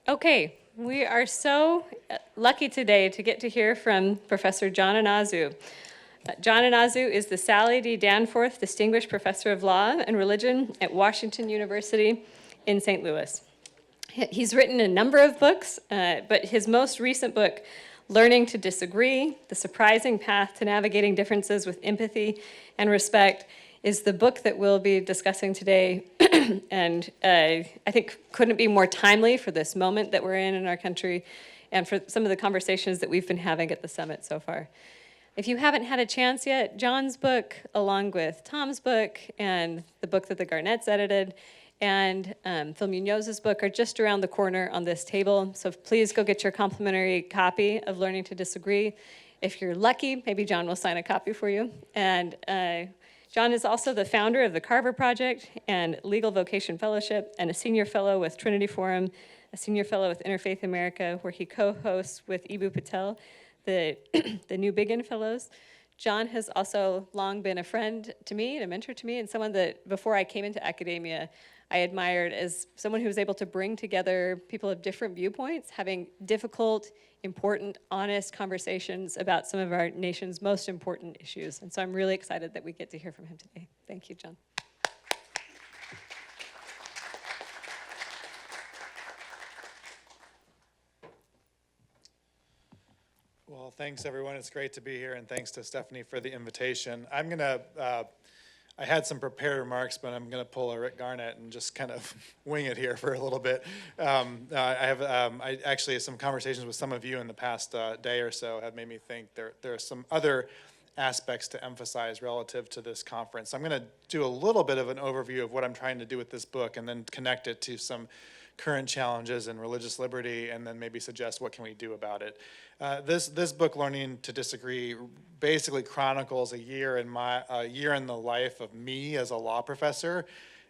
Okay, we are so lucky today to get to hear from Professor John Inazu. John Inazu is the Sally D. Danforth Distinguished Professor of Law and Religion at Washington University in St. Louis. He's written a number of books, but his most recent book, Learning to Disagree, The Surprising Path to Navigating Differences with Empathy and Respect, is the book that we'll be discussing today, and I think couldn't be more timely for this moment that we're in our country and for some of the conversations that we've been having at the summit so far. If you haven't had a chance yet, John's book, along with Tom's book and the book that the Garnetts edited, and Phil Munoz's book are just around the corner on this table. So please go get your complimentary copy of Learning to Disagree. If you're lucky, maybe John will sign a copy for you. And John is also the founder of the Carver Project and Legal Vocation Fellowship, and a senior fellow with Trinity Forum, a senior fellow with Interfaith America, where he co-hosts with Ibu Patel the New Begin Fellows. John has also long been a friend to me and a mentor to me, and someone that before I came into academia, I admired as someone who was able to bring together people of different viewpoints, having difficult, important, honest conversations about some of our nation's most important issues. And so I'm really excited that we get to hear from him today. Thank you, John. Well, thanks everyone. It's great to be here, and thanks to Stephanie for the invitation. I had some prepared remarks, but I'm gonna pull a Rick Garnett and just kind of wing it here for a little bit. I actually, some conversations with some of you in the past day or so have made me think there are some other aspects to emphasize relative to this conference. I'm gonna do a little bit of an overview of what I'm trying to do with this book and then connect it to some current challenges in religious liberty, and then maybe suggest what can we do about it. This book, Learning to Disagree, basically chronicles a year in the life of me as a law professor.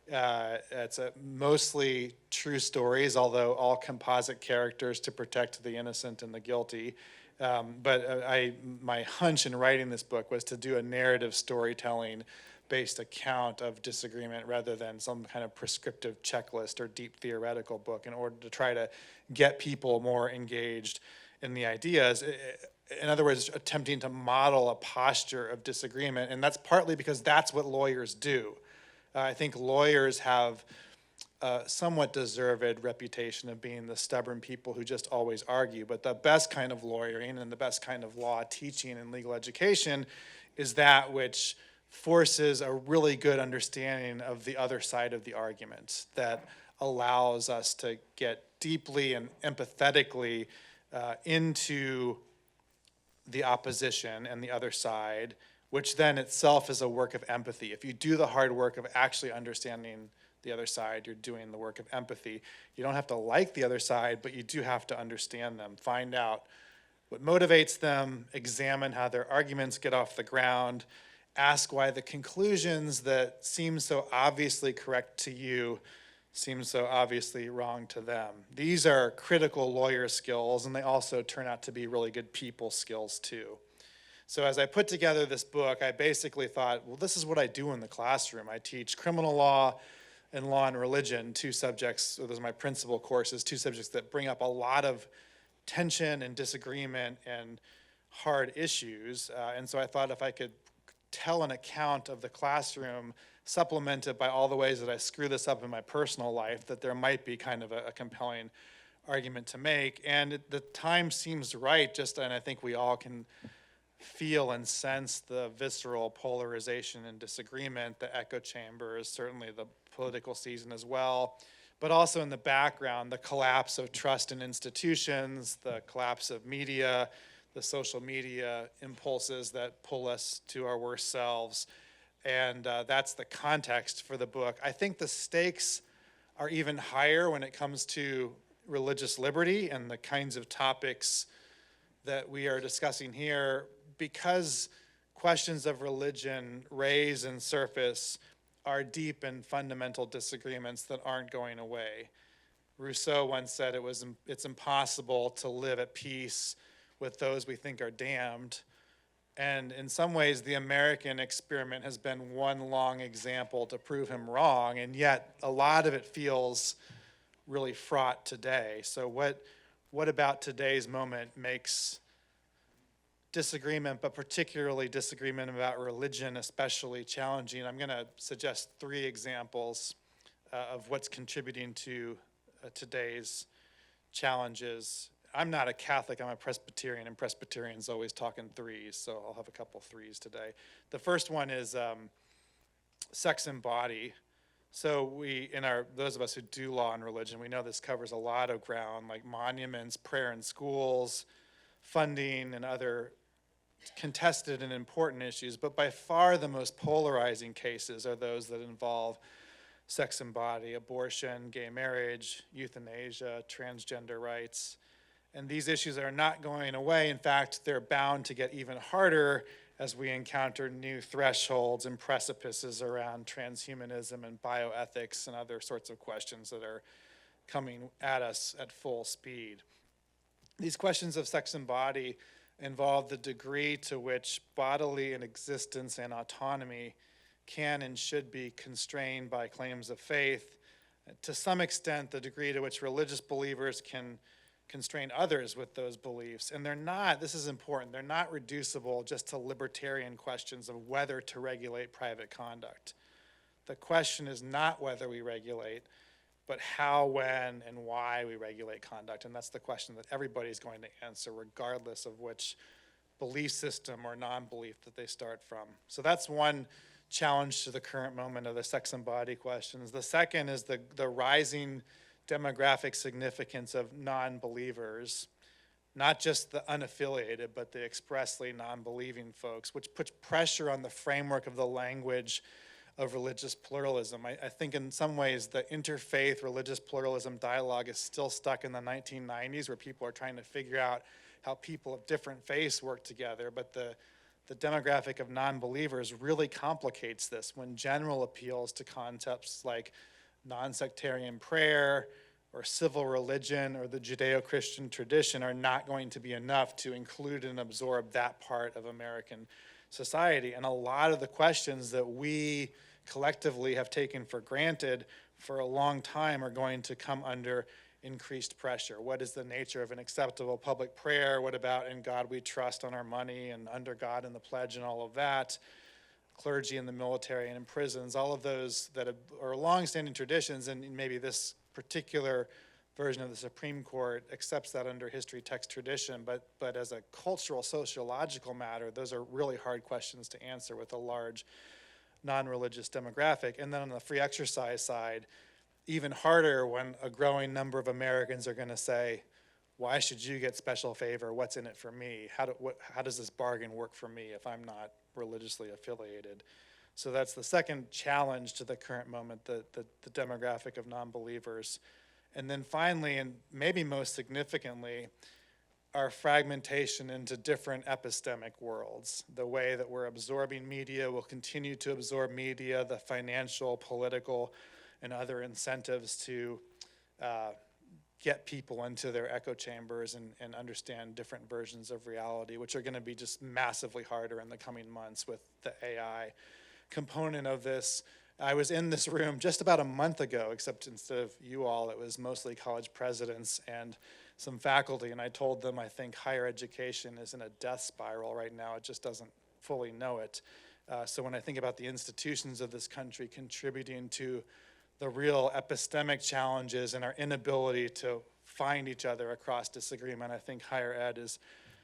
It's mostly true stories, although all composite characters to protect the innocent and the guilty. My hunch in writing this book was to do a narrative storytelling based account of disagreement rather than some kind of prescriptive checklist or deep theoretical book, in order to try to get people more engaged in the ideas. In other words, attempting to model a posture of disagreement, and that's partly because that's what lawyers do. I think lawyers have a somewhat deserved reputation of being the stubborn people who just always argue, but the best kind of lawyering and the best kind of law teaching and legal education is that which forces a really good understanding of the other side of the argument, that allows us to get deeply and empathetically into the opposition and the other side, which then itself is a work of empathy. If you do the hard work of actually understanding the other side, you're doing the work of empathy. You don't have to like the other side, but you do have to understand them, find out what motivates them, examine how their arguments get off the ground, ask why the conclusions that seem so obviously correct to you seem so obviously wrong to them. These are critical lawyer skills, and they also turn out to be really good people skills too. So as I put together this book, I basically thought, well, this is what I do in the classroom. I teach criminal law and law and religion, two subjects, so those are my principal courses, two subjects that bring up a lot of tension and disagreement and hard issues. And so I thought if I could tell an account of the classroom supplemented by all the ways that I screw this up in my personal life, that there might be kind of a compelling argument to make. And the time seems right, and I think we all can feel and sense the visceral polarization and disagreement, the echo chambers, certainly the political season as well, but also in the background, the collapse of trust in institutions, the collapse of media, the social media impulses that pull us to our worst selves. And that's the context for the book. I think the stakes are even higher when it comes to religious liberty and the kinds of topics that we are discussing here, because questions of religion raise and surface are deep and fundamental disagreements that aren't going away. Rousseau once said it's impossible to live at peace with those we think are damned. And in some ways, the American experiment has been one long example to prove him wrong, and yet a lot of it feels really fraught today. So what about today's moment makes disagreement, but particularly disagreement about religion, especially challenging? I'm going to suggest 3 examples of what's contributing to today's challenges. I'm not a Catholic, I'm a Presbyterian, and Presbyterians always talk in threes, so I'll have a couple threes today. The first one is sex and body. So those of us who do law and religion, we know this covers a lot of ground, like monuments, prayer in schools, funding, and other contested and important issues. But by far the most polarizing cases are those that involve sex and body, abortion, gay marriage, euthanasia, transgender rights. And these issues are not going away. In fact, they're bound to get even harder as we encounter new thresholds and precipices around transhumanism and bioethics and other sorts of questions that are coming at us at full speed. These questions of sex and body involve the degree to which bodily existence and autonomy can and should be constrained by claims of faith. To some extent, the degree to which religious believers can constrain others with those beliefs. And they're not, this is important, they're not reducible just to libertarian questions of whether to regulate private conduct. The question is not whether we regulate, but how, when, and why we regulate conduct. And that's the question that everybody's going to answer, regardless of which belief system or non-belief that they start from. So that's one challenge to the current moment of the sex and body questions. The second is the rising demographic significance of non-believers, not just the unaffiliated, but the expressly non-believing folks, which puts pressure on the framework of the language of religious pluralism. I think in some ways the interfaith religious pluralism dialogue is still stuck in the 1990s, where people are trying to figure out how people of different faiths work together, but the demographic of non-believers really complicates this when general appeals to concepts like non-sectarian prayer or civil religion or the Judeo-Christian tradition are not going to be enough to include and absorb that part of American society. And a lot of the questions that we collectively have taken for granted for a long time are going to come under increased pressure. What is the nature of an acceptable public prayer? What about in God we trust on our money and under God in the pledge and all of that? Clergy in the military and in prisons, all of those that are longstanding traditions, and maybe this particular version of the Supreme Court accepts that under history, text, tradition, but as a cultural, sociological matter, those are really hard questions to answer with a large non-religious demographic. And then on the free exercise side, even harder when a growing number of Americans are going to say, why should you get special favor? What's in it for me? How does this bargain work for me if I'm not religiously affiliated? So that's the second challenge to the current moment, the demographic of non-believers. And then finally, and maybe most significantly, our fragmentation into different epistemic worlds. The way that we're absorbing media, will continue to absorb media, the financial, political, and other incentives to get people into their echo chambers and understand different versions of reality, which are going to be just massively harder in the coming months with the AI component of this. I was in this room just about a month ago, except instead of you all, it was mostly college presidents and some faculty, and I told them I think higher education is in a death spiral right now. It just doesn't fully know it. So when I think about the institutions of this country contributing to the real epistemic challenges and our inability to find each other across disagreement, I think higher ed is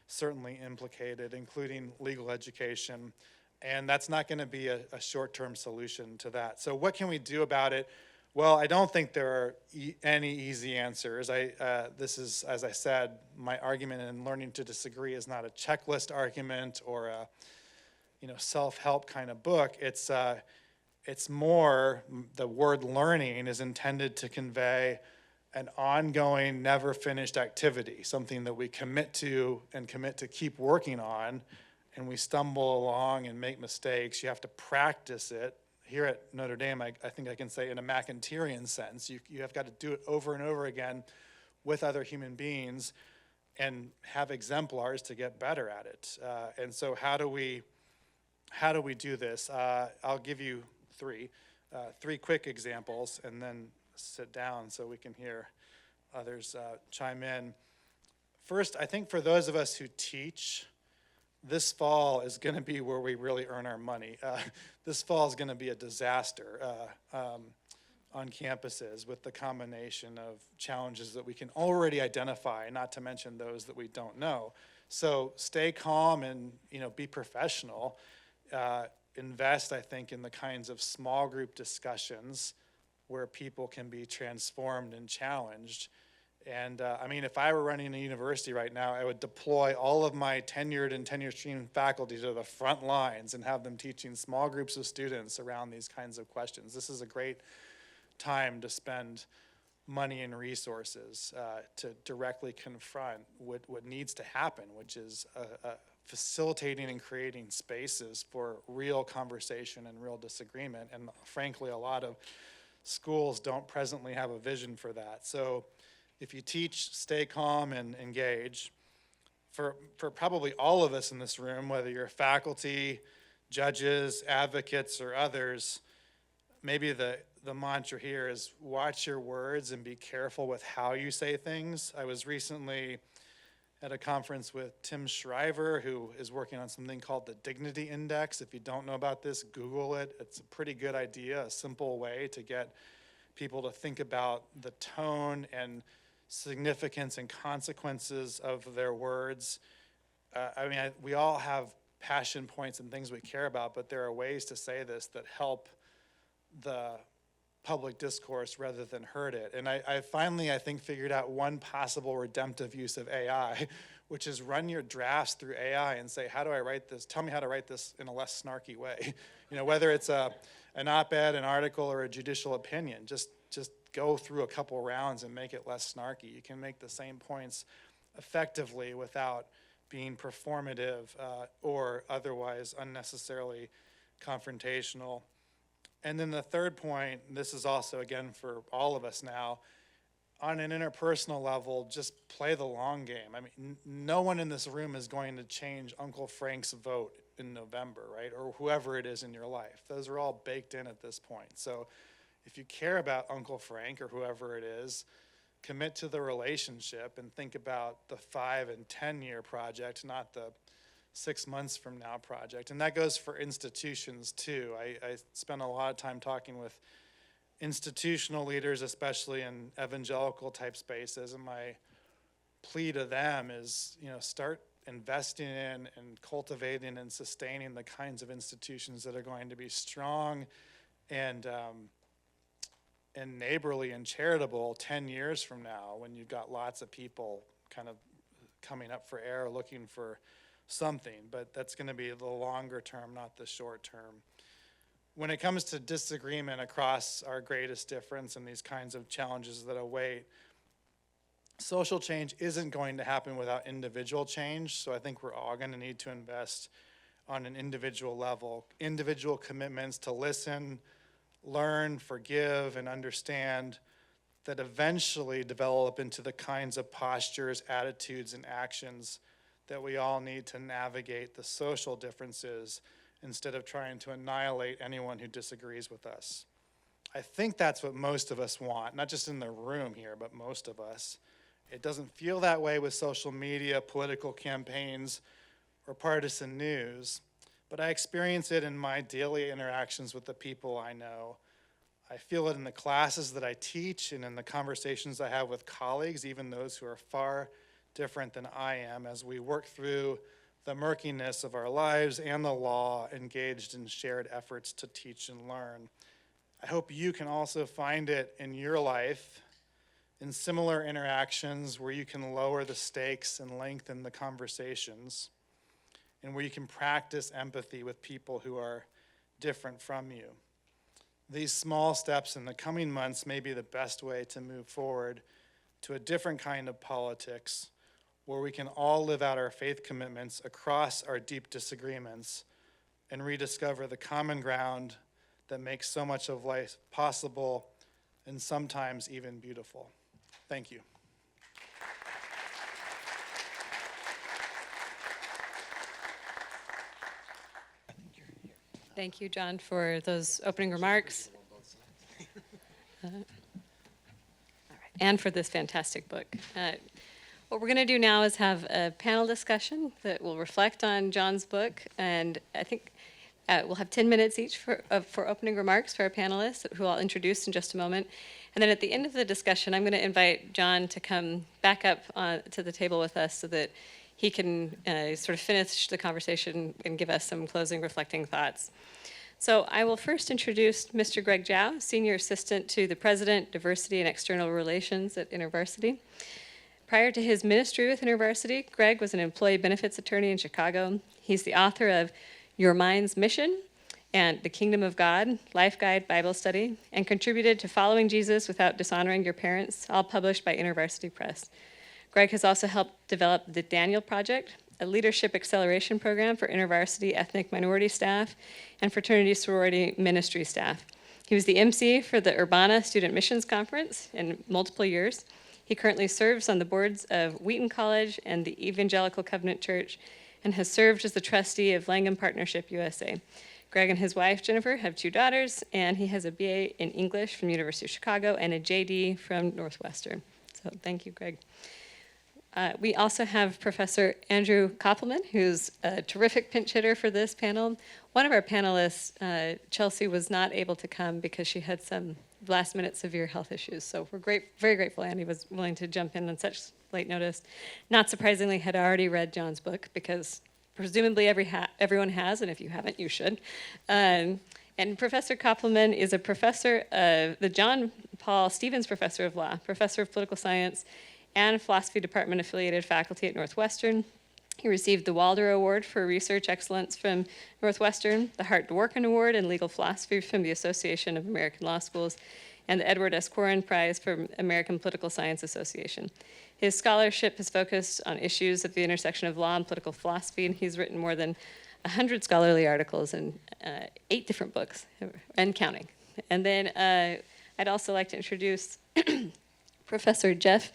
certainly implicated, including legal education. And that's not going to be a short-term solution to that. So what can we do about it? Well, I don't think there are any easy answers. This is, as I said, my argument in Learning to Disagree is not a checklist argument or a self-help kind of book. It's more, the word learning is intended to convey an ongoing, never finished activity, something that we commit to and commit to keep working on, and we stumble along and make mistakes. You have to practice it. Here at Notre Dame, I think I can say in a McIntyrean sense, you have got to do it over and over again with other human beings and have exemplars to get better at it. And so how do we do this? I'll give you three quick examples, and then sit down so we can hear others chime in. First, I think for those of us who teach, this fall is going to be where we really earn our money. This fall is going to be a disaster on campuses with the combination of challenges that we can already identify, not to mention those that we don't know. So stay calm and be professional. Invest, I think, in the kinds of small group discussions where people can be transformed and challenged. And if I were running a university right now, I would deploy all of my tenured and tenure stream faculty to the front lines and have them teaching small groups of students around these kinds of questions. This is a great time to spend money and resources to directly confront what needs to happen, which is facilitating and creating spaces for real conversation and real disagreement. And frankly, a lot of schools don't presently have a vision for that. So if you teach, stay calm and engage. For probably all of us in this room, whether you're faculty, judges, advocates, or others, maybe the mantra here is watch your words and be careful with how you say things. I was recently at a conference with Tim Shriver, who is working on something called the Dignity Index. If you don't know about this, Google it. It's a pretty good idea, a simple way to get people to think about the tone and significance and consequences of their words. We all have passion points and things we care about, but there are ways to say this that help the public discourse rather than hurt it. And I finally, I think, figured out one possible redemptive use of AI, which is run your drafts through AI and say, how do I write this? Tell me how to write this in a less snarky way. Whether it's an op-ed, an article, or a judicial opinion, just go through a couple rounds and make it less snarky. You can make the same points effectively without being performative or otherwise unnecessarily confrontational. And then the third point, this is also, again, for all of us now, on an interpersonal level, just play the long game. No one in this room is going to change Uncle Frank's vote in November, right? Or whoever it is in your life. Those are all baked in at this point. So if you care about Uncle Frank or whoever it is, commit to the relationship and think about the 5 and 10 year project, not the 6 months from now project. And that goes for institutions too. I spent a lot of time talking with institutional leaders, especially in evangelical type spaces, and my plea to them is, start investing in and cultivating and sustaining the kinds of institutions that are going to be strong and neighborly and charitable 10 years from now, when you've got lots of people kind of coming up for air looking for something. But that's going to be the longer term, not the short term. When it comes to disagreement across our greatest difference and these kinds of challenges that await, social change isn't going to happen without individual change. So I think we're all going to need to invest on an individual level, individual commitments to listen, learn, forgive, and understand, that eventually develop into the kinds of postures, attitudes, and actions that we all need to navigate the social differences instead of trying to annihilate anyone who disagrees with us. I think that's what most of us want, not just in the room here, but most of us. It doesn't feel that way with social media, political campaigns, or partisan news, but I experience it in my daily interactions with the people I know. I feel it in the classes that I teach and in the conversations I have with colleagues, even those who are far different than I am, as we work through the murkiness of our lives and the law, engaged in shared efforts to teach and learn. I hope you can also find it in your life, in similar interactions where you can lower the stakes and lengthen the conversations, and where you can practice empathy with people who are different from you. These small steps in the coming months may be the best way to move forward to a different kind of politics, where we can all live out our faith commitments across our deep disagreements and rediscover the common ground that makes so much of life possible and sometimes even beautiful. Thank you. Thank you, John, for those opening remarks. and for this fantastic book. What we're going to do now is have a panel discussion that will reflect on John's book, and I think we'll have 10 minutes each for opening remarks for our panelists, who I'll introduce in just a moment. And then at the end of the discussion, I'm going to invite John to come back up to the table with us so that he can sort of finish the conversation and give us some closing reflecting thoughts. So I will first introduce Mr. Greg Zhao, Senior Assistant to the President, Diversity and External Relations at InterVarsity. Prior to his ministry with InterVarsity, Greg was an employee benefits attorney in Chicago. He's the author of Your Mind's Mission and The Kingdom of God, Life Guide Bible Study, and contributed to Following Jesus Without Dishonoring Your Parents, all published by InterVarsity Press. Greg has also helped develop the Daniel Project, a leadership acceleration program for InterVarsity ethnic minority staff and fraternity sorority ministry staff. He was the MC for the Urbana Student Missions Conference in multiple years. He currently serves on the boards of Wheaton College and the Evangelical Covenant Church, and has served as the trustee of Langham Partnership USA. Greg and his wife, Jennifer, have 2 daughters, and he has a BA in English from University of Chicago and a JD from Northwestern. So thank you, Greg. We also have Professor Andrew Koppelman, who's a terrific pinch hitter for this panel. One of our panelists, Chelsea, was not able to come because she had some last-minute severe health issues. So we're very grateful Andy was willing to jump in on such late notice. Not surprisingly, had already read John's book because presumably everyone has, and if you haven't, you should. And Professor Koppelman is a professor of the John Paul Stevens Professor of Law, Professor of Political Science, and Philosophy Department affiliated faculty at Northwestern. He received the Walder Award for Research Excellence from Northwestern, the Hart Dworkin Award in Legal Philosophy from the Association of American Law Schools, and the Edward S. Corrin Prize from American Political Science Association. His scholarship has focused on issues at the intersection of law and political philosophy, and he's written more than 100 scholarly articles and 8 different books, and counting. And then I'd also like to introduce Professor Jeff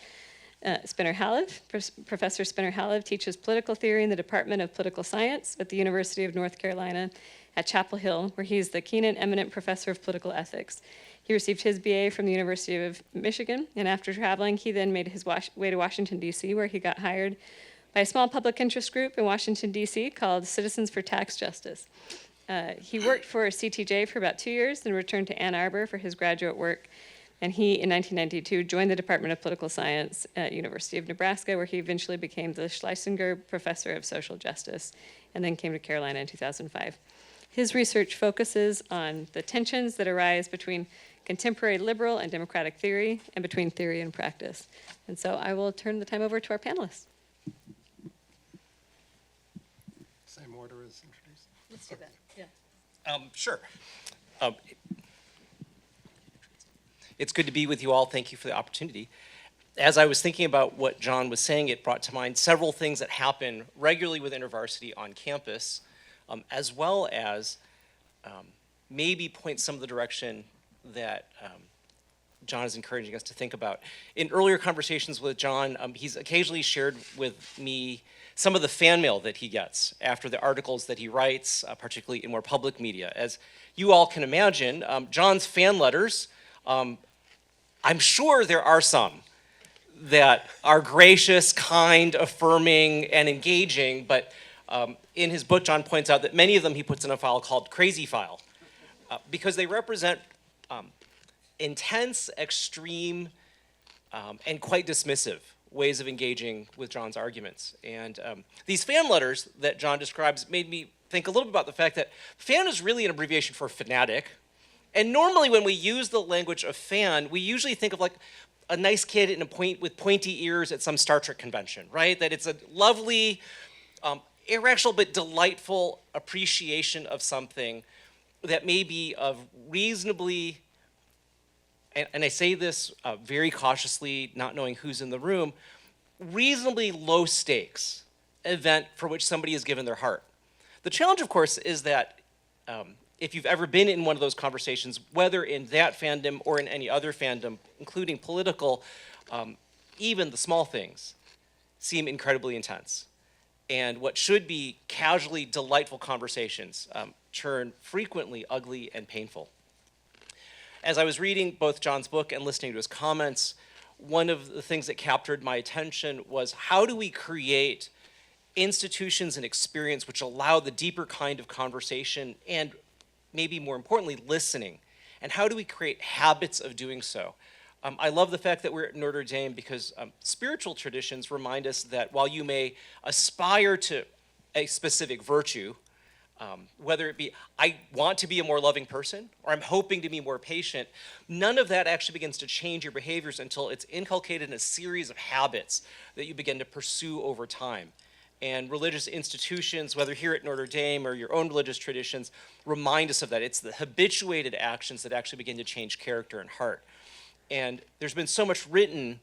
Spinner-Halev. Professor Spinner-Halev teaches political theory in the Department of Political Science at the University of North Carolina at Chapel Hill, where he's the Keenan Eminent Professor of Political Ethics. He received his BA from the University of Michigan, and after traveling, he then made his way to Washington, D.C., where he got hired by a small public interest group in Washington, D.C. called Citizens for Tax Justice. He worked for CTJ for about 2 years, then returned to Ann Arbor for his graduate work. And he, in 1992, joined the Department of Political Science at University of Nebraska, where he eventually became the Schlesinger Professor of Social Justice, and then came to Carolina in 2005. His research focuses on the tensions that arise between contemporary liberal and democratic theory, and between theory and practice. And so I will turn the time over to our panelists. Same order as introduced. Let's do that, yeah. Sure. It's good to be with you all. Thank you for the opportunity. As I was thinking about what John was saying, it brought to mind several things that happen regularly with InterVarsity on campus, as well as maybe point some of the direction that John is encouraging us to think about. In earlier conversations with John, he's occasionally shared with me some of the fan mail that he gets after the articles that he writes, particularly in more public media. As you all can imagine, John's fan letters, I'm sure there are some that are gracious, kind, affirming, and engaging, but in his book, John points out that many of them he puts in a file called Crazy File, because they represent intense, extreme, and quite dismissive ways of engaging with John's arguments. And these fan letters that John describes made me think a little bit about the fact that fan is really an abbreviation for fanatic. And normally when we use the language of fan, we usually think of like a nice kid with pointy ears at some Star Trek convention, right? That it's a lovely, irrational but delightful appreciation of something that may be of reasonably, and I say this very cautiously, not knowing who's in the room, reasonably low stakes event for which somebody has given their heart. The challenge, of course, is that if you've ever been in one of those conversations, whether in that fandom or in any other fandom, including political, even the small things seem incredibly intense. And what should be casually delightful conversations turn frequently ugly and painful. As I was reading both John's book and listening to his comments, one of the things that captured my attention was how do we create institutions and experience which allow the deeper kind of conversation and maybe more importantly, listening. And how do we create habits of doing so? I love the fact that we're at Notre Dame because spiritual traditions remind us that while you may aspire to a specific virtue, whether it be, I want to be a more loving person, or I'm hoping to be more patient, none of that actually begins to change your behaviors until it's inculcated in a series of habits that you begin to pursue over time. And religious institutions, whether here at Notre Dame or your own religious traditions, remind us of that. It's the habituated actions that actually begin to change character and heart. And there's been so much written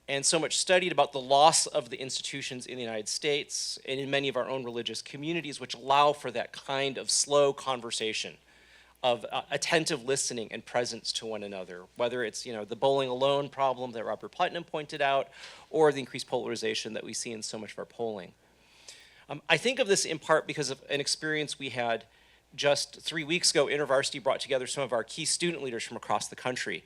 and so much studied about the loss of the institutions in the United States and in many of our own religious communities, which allow for that kind of slow conversation of attentive listening and presence to one another, whether it's the bowling alone problem that Robert Putnam pointed out, or the increased polarization that we see in so much of our polling. I think of this in part because of an experience we had just 3 weeks ago. InterVarsity brought together some of our key student leaders from across the country.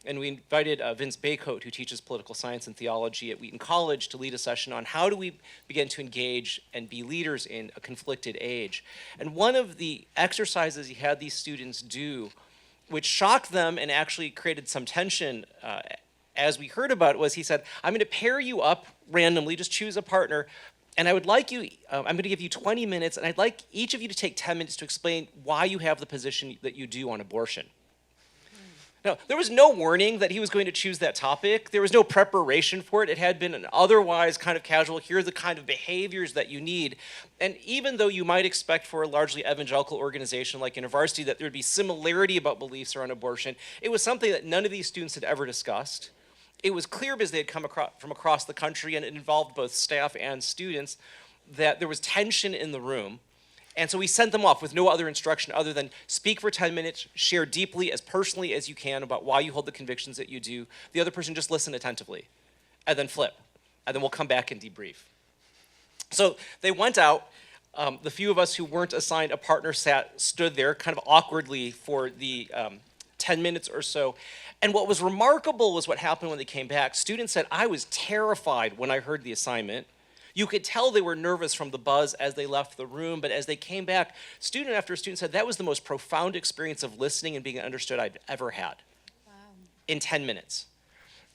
And we invited Vince Baycoat, who teaches political science and theology at Wheaton College, to lead a session on how do we begin to engage and be leaders in a conflicted age. And one of the exercises he had these students do, which shocked them and actually created some tension as we heard about it, was he said, I'm going to pair you up randomly, just choose a partner, and I would like you, I'm going to give you 20 minutes, and I'd like each of you to take 10 minutes to explain why you have the position that you do on abortion. Now, there was no warning that he was going to choose that topic. There was no preparation for it. It had been an otherwise kind of casual, here are the kind of behaviors that you need. And even though you might expect for a largely evangelical organization like InterVarsity that there'd be similarity about beliefs around abortion, it was something that none of these students had ever discussed. It was clear because they had come from across the country, and it involved both staff and students, that there was tension in the room. And so we sent them off with no other instruction other than speak for 10 minutes, share deeply, as personally as you can about why you hold the convictions that you do. The other person just listen attentively, and then flip. And then we'll come back and debrief. So they went out. The few of us who weren't assigned a partner stood there kind of awkwardly for the 10 minutes or so. And what was remarkable was what happened when they came back. Students said, I was terrified when I heard the assignment. You could tell they were nervous from the buzz as they left the room, but as they came back, student after student said that was the most profound experience of listening and being understood I'd ever had. Wow. In 10 minutes.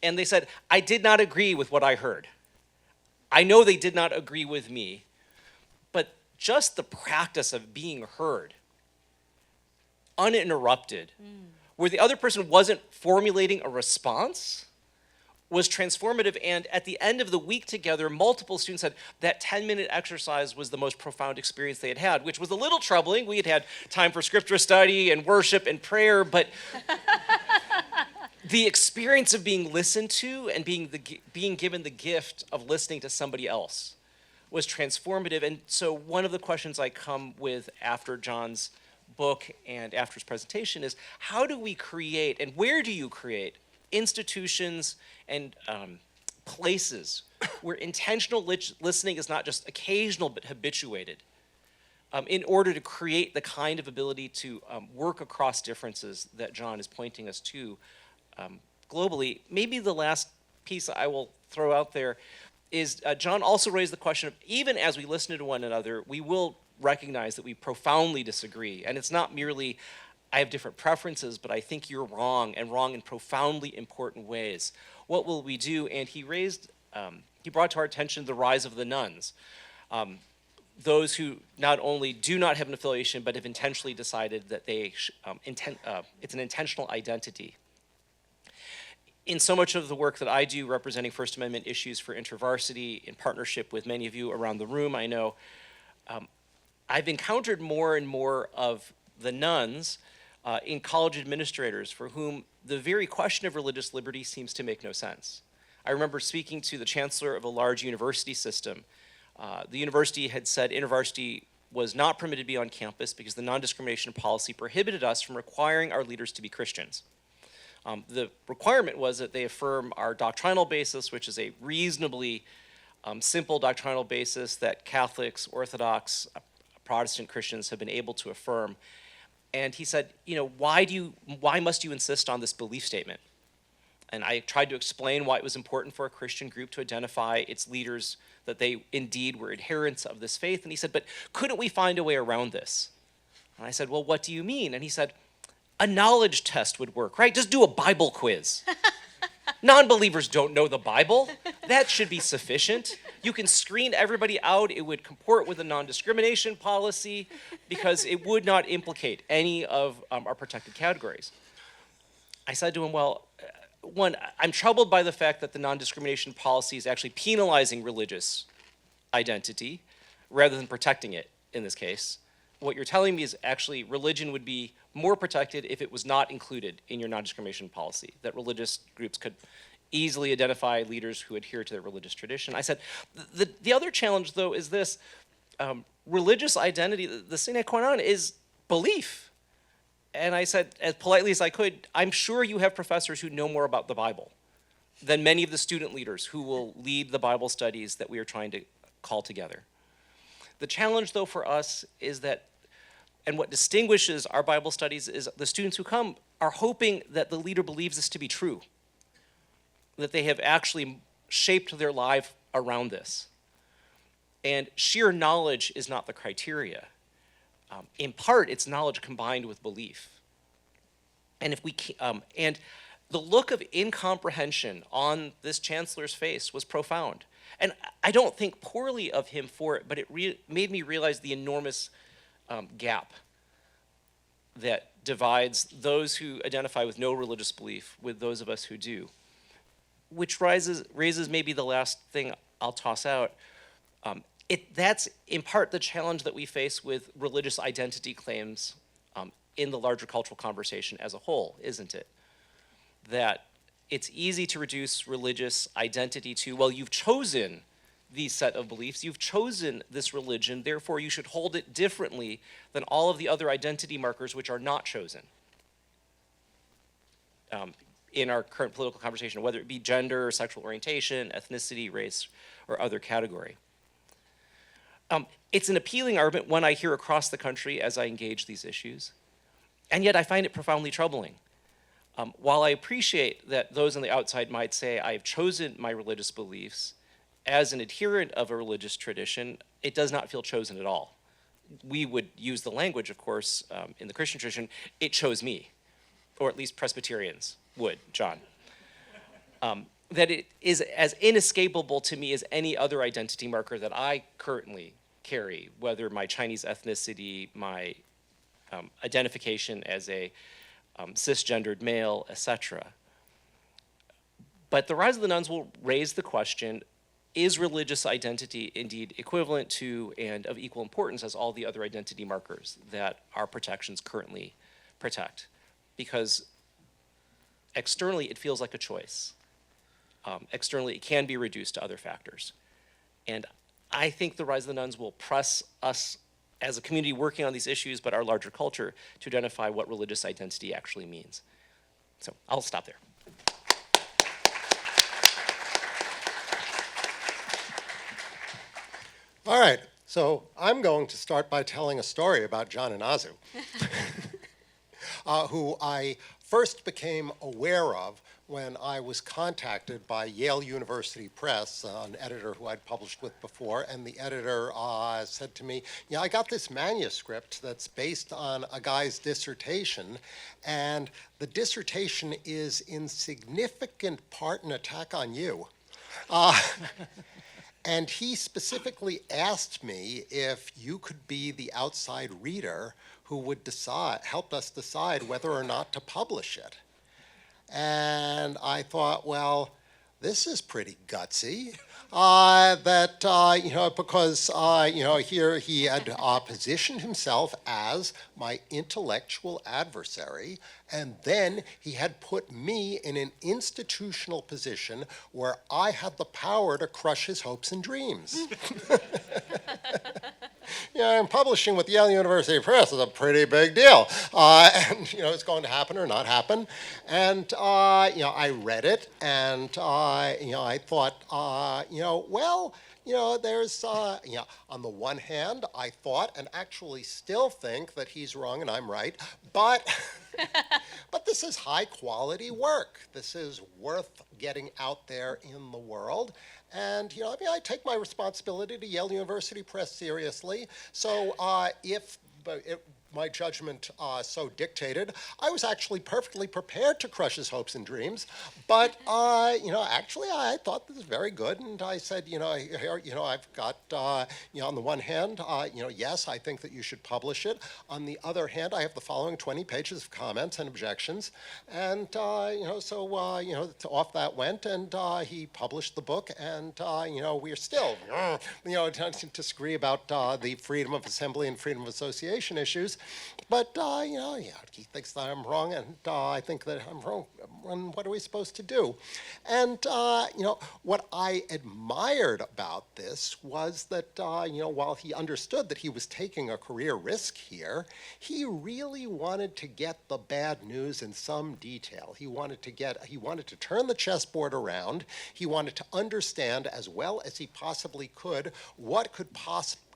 And they said, I did not agree with what I heard. I know they did not agree with me, but just the practice of being heard, uninterrupted, where the other person wasn't formulating a response, was transformative. And at the end of the week together, multiple students said that 10-minute exercise was the most profound experience they had had, which was a little troubling. We had had time for scripture study and worship and prayer, but the experience of being listened to and being given the gift of listening to somebody else was transformative. And so one of the questions I come with after John's book and after his presentation is, how do we create, and where do you create, institutions and places where intentional listening is not just occasional but habituated, in order to create the kind of ability to work across differences that John is pointing us to globally. Maybe the last piece I will throw out there is John also raised the question of, even as we listen to one another, we will recognize that we profoundly disagree. And it's not merely, I have different preferences, but I think you're wrong, and wrong in profoundly important ways. What will we do? And he brought to our attention the rise of the nuns. Those who not only do not have an affiliation, but have intentionally decided that it's an intentional identity. In so much of the work that I do representing First Amendment issues for InterVarsity, in partnership with many of you around the room, I know, I've encountered more and more of the nuns in college administrators for whom the very question of religious liberty seems to make no sense. I remember speaking to the chancellor of a large university system. The university had said InterVarsity was not permitted to be on campus because the non-discrimination policy prohibited us from requiring our leaders to be Christians. The requirement was that they affirm our doctrinal basis, which is a reasonably simple doctrinal basis that Catholics, Orthodox, Protestant Christians have been able to affirm. And he said, why must you insist on this belief statement? And I tried to explain why it was important for a Christian group to identify its leaders, that they indeed were adherents of this faith. And he said, but couldn't we find a way around this? And I said, well, what do you mean? And he said, a knowledge test would work, right? Just do a Bible quiz. Non-believers don't know the Bible. That should be sufficient. You can screen everybody out. It would comport with a non-discrimination policy because it would not implicate any of our protected categories. I said to him, well, one, I'm troubled by the fact that the non-discrimination policy is actually penalizing religious identity rather than protecting it in this case. What you're telling me is actually religion would be more protected if it was not included in your non-discrimination policy, that religious groups could easily identify leaders who adhere to their religious tradition. I said, the other challenge, though, is this. Religious identity, the sine qua non is belief. And I said, as politely as I could, I'm sure you have professors who know more about the Bible than many of the student leaders who will lead the Bible studies that we are trying to call together. The challenge, though, for us is that, and what distinguishes our Bible studies is the students who come are hoping that the leader believes this to be true, that they have actually shaped their life around this. And sheer knowledge is not the criteria. In part, it's knowledge combined with belief. And if we and the look of incomprehension on this chancellor's face was profound. And I don't think poorly of him for it, but it made me realize the enormous gap that divides those who identify with no religious belief with those of us who do. Which raises maybe the last thing I'll toss out. That's in part the challenge that we face with religious identity claims in the larger cultural conversation as a whole, isn't it? That it's easy to reduce religious identity to, well, you've chosen these set of beliefs, you've chosen this religion, therefore you should hold it differently than all of the other identity markers which are not chosen in our current political conversation, whether it be gender, sexual orientation, ethnicity, race, or other category. It's an appealing argument, one I hear across the country as I engage these issues, and yet I find it profoundly troubling. While I appreciate that those on the outside might say, I have chosen my religious beliefs as an adherent of a religious tradition, it does not feel chosen at all. We would use the language, of course, in the Christian tradition, it chose me, or at least Presbyterians would, John. That it is as inescapable to me as any other identity marker that I currently carry, whether my Chinese ethnicity, my identification as a cisgendered male, etc. But the rise of the nuns will raise the question, is religious identity indeed equivalent to and of equal importance as all the other identity markers that our protections currently protect? Because externally it feels like a choice. Externally it can be reduced to other factors. And I think the rise of the nuns will press us as a community working on these issues, but our larger culture, to identify what religious identity actually means. So I'll stop there. All right, so I'm going to start by telling a story about John Inazu, who I first became aware of when I was contacted by Yale University Press, an editor who I'd published with before, and the editor said to me, yeah, I got this manuscript that's based on a guy's dissertation, and the dissertation is in significant part an attack on you. And he specifically asked me if you could be the outside reader who would help us decide whether or not to publish it. And I thought, well, this is pretty gutsy. Because here he had positioned himself as my intellectual adversary, and then he had put me in an institutional position where I had the power to crush his hopes and dreams. And publishing with Yale University Press is a pretty big deal. And it's going to happen or not happen. And, I read it, and, I thought, there's, on the one hand, I thought and actually still think that he's wrong and I'm right, but But this is high quality work. This is worth getting out there in the world. And, I take my responsibility to Yale University Press seriously. So if my judgment so dictated, I was actually perfectly prepared to crush his hopes and dreams. But, actually, I thought this was very good. And I said, here, I've got, on the one hand, yes, I think that you should publish it. On the other hand, I have the following 20 pages of comments and objections. And, off that went. And he published the book. And, we're still, disagree about the freedom of assembly and freedom of association issues. But, he thinks that I'm wrong, and I think that I'm wrong. And what are we supposed to do? And, what I admired about this was that, while he understood that he was taking a career risk here, he really wanted to get the bad news in some detail. He wanted to turn the chessboard around. He wanted to understand as well as he possibly could what could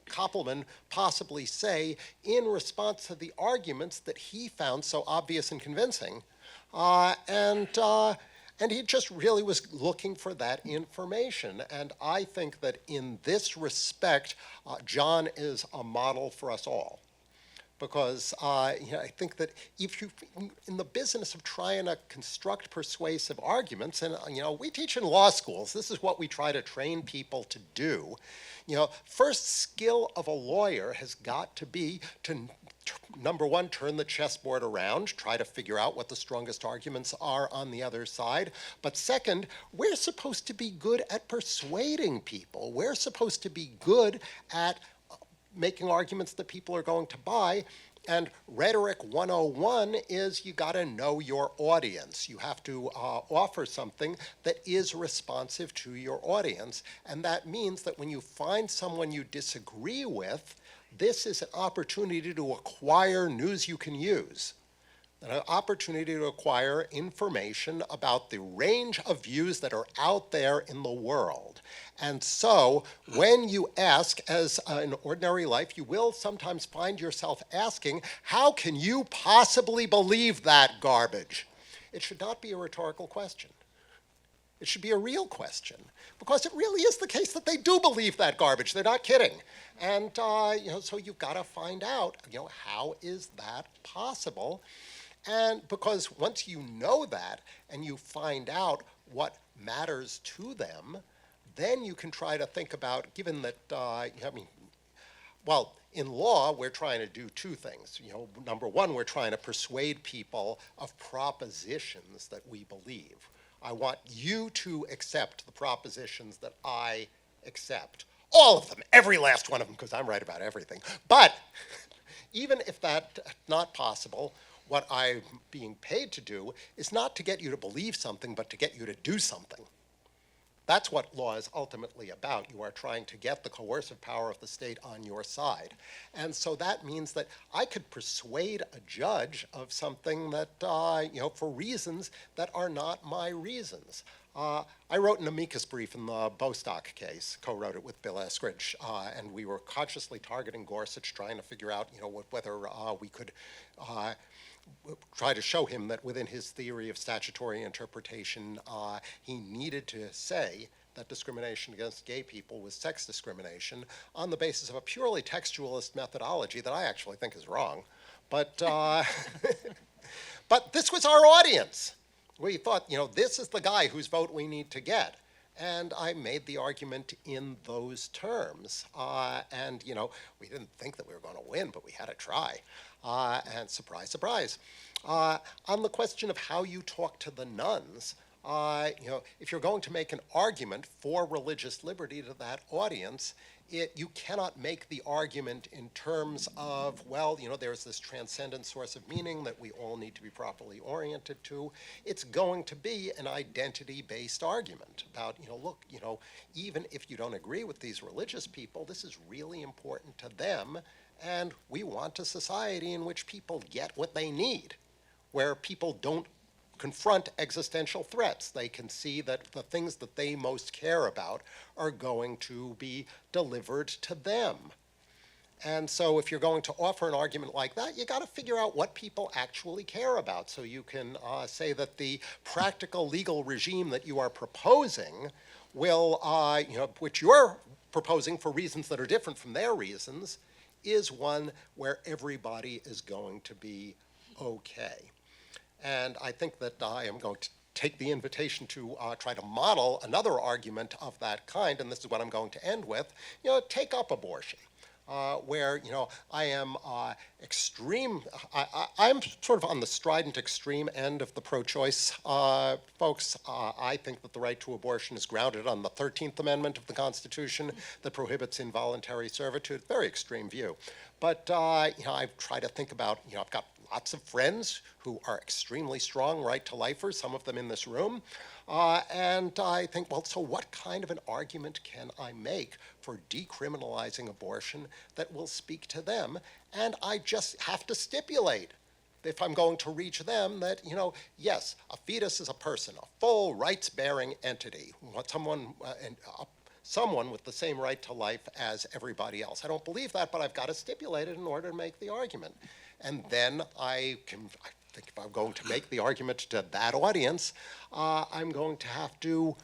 Koppelman possibly say in response to the arguments that he found so obvious and convincing. And he just really was looking for that information. And I think that in this respect, John is a model for us all. Because I think that if you, in the business of trying to construct persuasive arguments, and we teach in law schools, this is what we try to train people to do. First skill of a lawyer has got to be to, number one, turn the chessboard around, try to figure out what the strongest arguments are on the other side. But second, we're supposed to be good at persuading people. We're supposed to be good at making arguments that people are going to buy. And rhetoric 101 is you got to know your audience. You have to offer something that is responsive to your audience. And that means that when you find someone you disagree with, this is an opportunity to acquire news you can use. An opportunity to acquire information about the range of views that are out there in the world. And so when you ask, as in ordinary life, you will sometimes find yourself asking, how can you possibly believe that garbage? It should not be a rhetorical question. It should be a real question, because it really is the case that they do believe that garbage. They're not kidding. And so you've got to find out, how is that possible? And because once you know that and you find out what matters to them, then you can try to think about, given that, in law, we're trying to do two things. Number one, we're trying to persuade people of propositions that we believe. I want you to accept the propositions that I accept. All of them, every last one of them, because I'm right about everything. But even if that's not possible, what I'm being paid to do is not to get you to believe something, but to get you to do something. That's what law is ultimately about. You are trying to get the coercive power of the state on your side. And so that means that I could persuade a judge of something that, for reasons that are not my reasons. I wrote an amicus brief in the Bostock case, co-wrote it with Bill Eskridge, and we were consciously targeting Gorsuch, trying to figure out, whether we could try to show him that within his theory of statutory interpretation, he needed to say that discrimination against gay people was sex discrimination on the basis of a purely textualist methodology that I actually think is wrong. But, but this was our audience. We thought, this is the guy whose vote we need to get. And I made the argument in those terms. And, we didn't think that we were going to win, but we had to try. And surprise, surprise. On the question of how you talk to the nuns, if you're going to make an argument for religious liberty to that audience, you cannot make the argument in terms of, there's this transcendent source of meaning that we all need to be properly oriented to. It's going to be an identity-based argument about, look, even if you don't agree with these religious people, this is really important to them, and we want a society in which people get what they need, where people don't confront existential threats. They can see that the things that they most care about are going to be delivered to them. And so if you're going to offer an argument like that, you got to figure out what people actually care about. So you can say that the practical legal regime that you are proposing will, which you're proposing for reasons that are different from their reasons, is one where everybody is going to be okay. And I think that I am going to take the invitation to try to model another argument of that kind, and this is what I'm going to end with, take up abortion. Where I am I'm sort of on the strident extreme end of the pro-choice folks. I think that the right to abortion is grounded on the 13th Amendment of the Constitution that prohibits involuntary servitude. Very extreme view. But I try to think about, I've got lots of friends who are extremely strong right-to-lifers, some of them in this room. And I think, well, so what kind of an argument can I make for decriminalizing abortion that will speak to them? And I just have to stipulate, if I'm going to reach them, that, yes, a fetus is a person, a full rights-bearing entity, someone with the same right to life as everybody else. I don't believe that, but I've got to stipulate it in order to make the argument. And then I think if I'm going to make the argument to that audience, I'm going to have to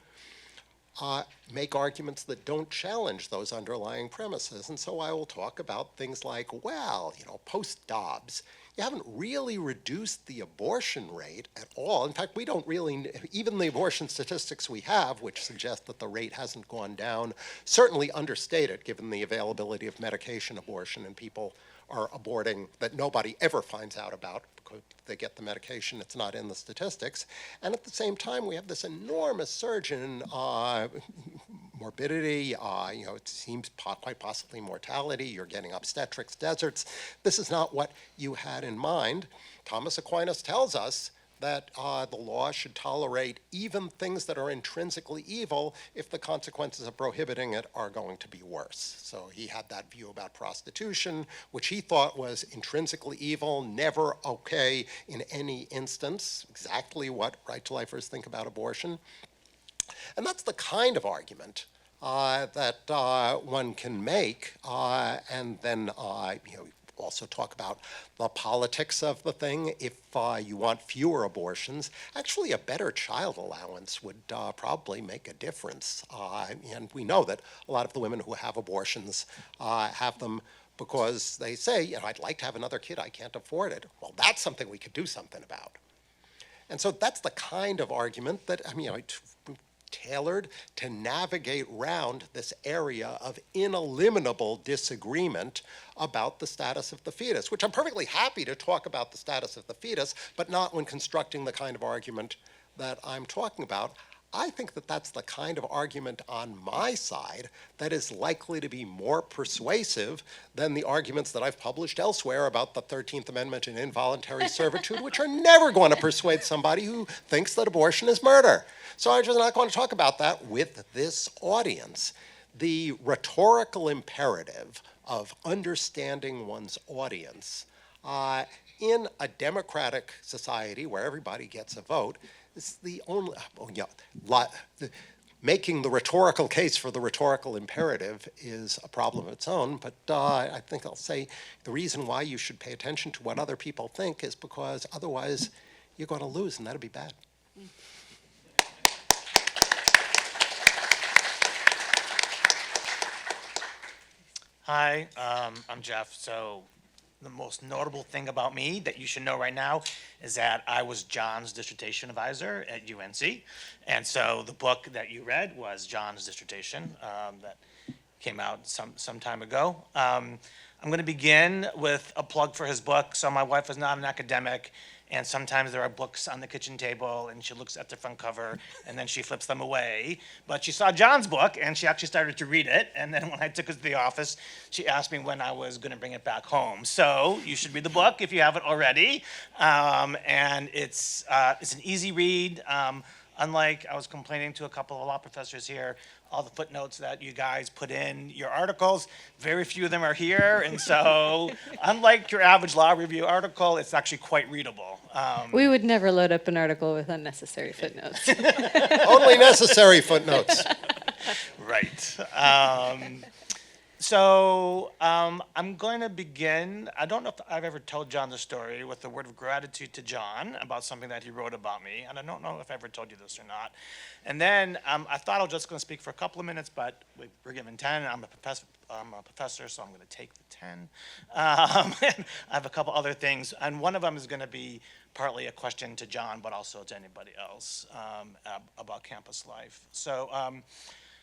make arguments that don't challenge those underlying premises. And so I will talk about things like, well, post-Dobbs, you haven't really reduced the abortion rate at all. In fact, we don't really, even the abortion statistics we have, which suggest that the rate hasn't gone down, certainly understated given the availability of medication abortion, and people are aborting that nobody ever finds out about because they get the medication, it's not in the statistics. And at the same time, we have this enormous surge in morbidity, it seems quite possibly mortality. You're getting obstetrics deserts. This is not what you had in mind. Thomas Aquinas tells us that the law should tolerate even things that are intrinsically evil if the consequences of prohibiting it are going to be worse. So he had that view about prostitution, which he thought was intrinsically evil, never okay in any instance, exactly what right-to-lifers think about abortion. And that's the kind of argument that one can make, and then also talk about the politics of the thing. If you want fewer abortions, actually a better child allowance would probably make a difference. And we know that a lot of the women who have abortions have them because they say, I'd like to have another kid, I can't afford it. Well, that's something we could do something about. And so that's the kind of argument that, tailored to navigate round this area of ineliminable disagreement about the status of the fetus, which I'm perfectly happy to talk about the status of the fetus, but not when constructing the kind of argument that I'm talking about. I think that that's the kind of argument on my side that is likely to be more persuasive than the arguments that I've published elsewhere about the 13th Amendment and involuntary servitude, which are never going to persuade somebody who thinks that abortion is murder. So I'm just not going to talk about that with this audience. The rhetorical imperative of understanding one's audience in a democratic society where everybody gets a vote is the only, making the rhetorical case for the rhetorical imperative is a problem of its own, but I think I'll say the reason why you should pay attention to what other people think is because otherwise you're going to lose, and that'd be bad. Hi, I'm Jeff. So the most notable thing about me that you should know right now is that I was John's dissertation advisor at UNC. And so the book that you read was John's dissertation that came out some time ago. I'm going to begin with a plug for his book. So my wife is not an academic, and sometimes there are books on the kitchen table, and she looks at the front cover, and then she flips them away. But she saw John's book, and she actually started to read it. And then when I took it to the office, she asked me when I was going to bring it back home. So you should read the book if you haven't already. And it's an easy read. Unlike, I was complaining to a couple of law professors here, all the footnotes that you guys put in your articles, very few of them are here. And so unlike your average law review article, it's actually quite readable. We would never load up an article with unnecessary footnotes. Only necessary footnotes. Right. I'm going to begin. I don't know if I've ever told John the story with a word of gratitude to John about something that he wrote about me, and I don't know if I ever told you this or not. And then I thought I was just going to speak for a couple of minutes, but we're given 10. I'm a professor, so I'm going to take the 10. I have a couple other things, and one of them is going to be partly a question to John, but also to anybody else about campus life.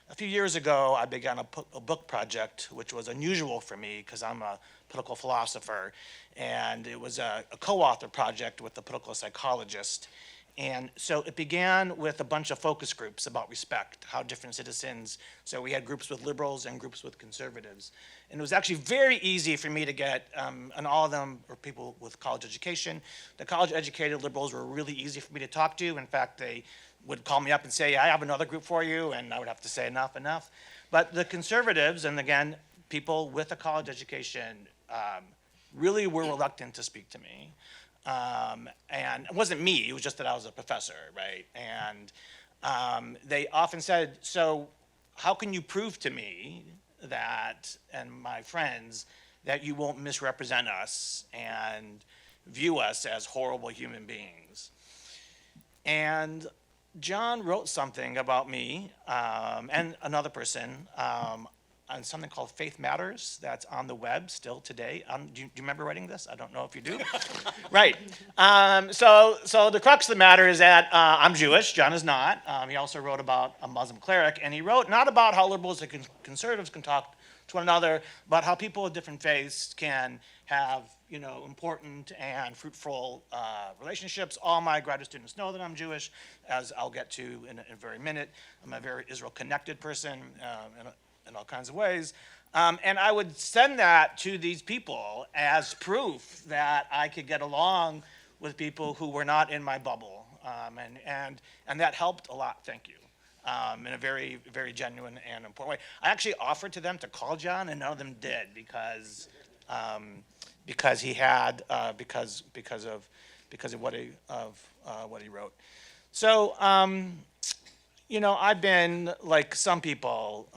A few years ago, I began a book project, which was unusual for me because I'm a political philosopher, and it was a co-author project with a political psychologist. And so it began with a bunch of focus groups about respect, how different citizens, so we had groups with liberals and groups with conservatives. And it was actually very easy for me to get, and all of them were people with college education. The college-educated liberals were really easy for me to talk to. In fact, they would call me up and say, I have another group for you, and I would have to say enough. But the conservatives, and again, people with a college education, really were reluctant to speak to me. And it wasn't me, it was just that I was a professor, right? And they often said, so how can you prove to me that, and my friends, that you won't misrepresent us and view us as horrible human beings? And John wrote something about me and another person on something called Faith Matters that's on the web still today. Do you remember writing this? I don't know if you do. Right. So the crux of the matter is that I'm Jewish. John is not. He also wrote about a Muslim cleric, and he wrote not about how liberals and conservatives can talk to one another, but how people of different faiths can have, important and fruitful relationships. All my graduate students know that I'm Jewish, as I'll get to in a very minute. I'm a very Israel-connected person in all kinds of ways. And I would send that to these people as proof that I could get along with people who were not in my bubble. And that helped a lot, thank you. In a very, very genuine and important way. I actually offered to them to call John, and none of them did because he had because of what he wrote. So I've been like some people.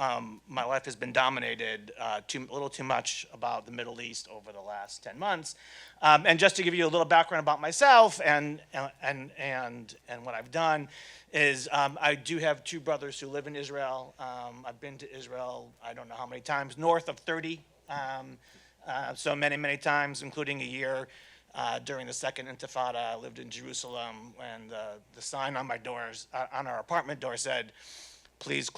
My life has been dominated a little too much about the Middle East over the last 10 months. And just to give you a little background about myself and what I've done is I do have two brothers who live in Israel. I've been to Israel, I don't know how many times, north of 30. So many times, including a year during the Second Intifada. I lived in Jerusalem, and the sign on my doors, on our apartment door, said, "Please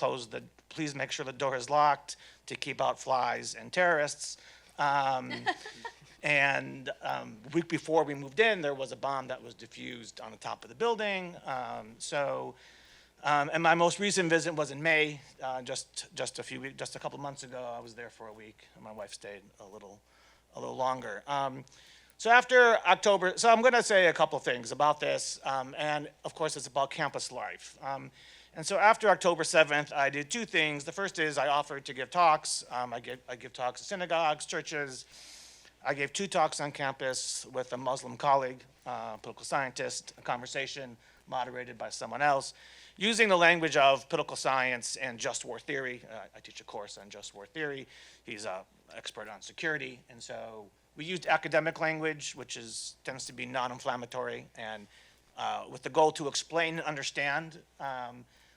make sure the door is locked to keep out flies and terrorists." And a week before we moved in, there was a bomb that was diffused on the top of the building. And my most recent visit was in May, just a couple months ago. I was there for a week, and my wife stayed a little longer. So after October, so I'm going to say a couple things about this, and of course it's about campus life. And so after October 7th, I did two things. The first is I offered to give talks. I give talks at synagogues, churches. I gave two talks on campus with a Muslim colleague, political scientist, a conversation moderated by someone else, using the language of political science and just war theory. I teach a course on just war theory. He's an expert on security, and so we used academic language, which tends to be non-inflammatory, and with the goal to explain and understand,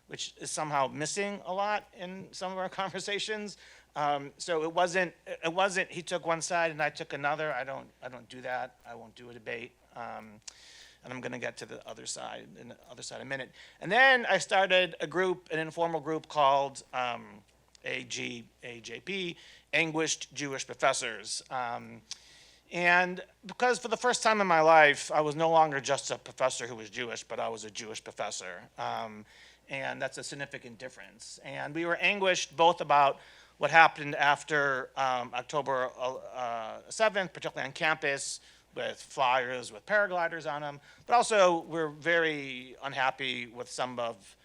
which is somehow missing a lot in some of our conversations. So it wasn't. He took one side and I took another. I don't do that. I won't do a debate. And I'm going to get to the other side in a minute. And then I started an informal group called AJP, Anguished Jewish Professors. And because for the first time in my life, I was no longer just a professor who was Jewish, but I was a Jewish professor. And that's a significant difference. And we were anguished both about what happened after October 7th, particularly on campus, with flyers with paragliders on them, but also we're very unhappy with some of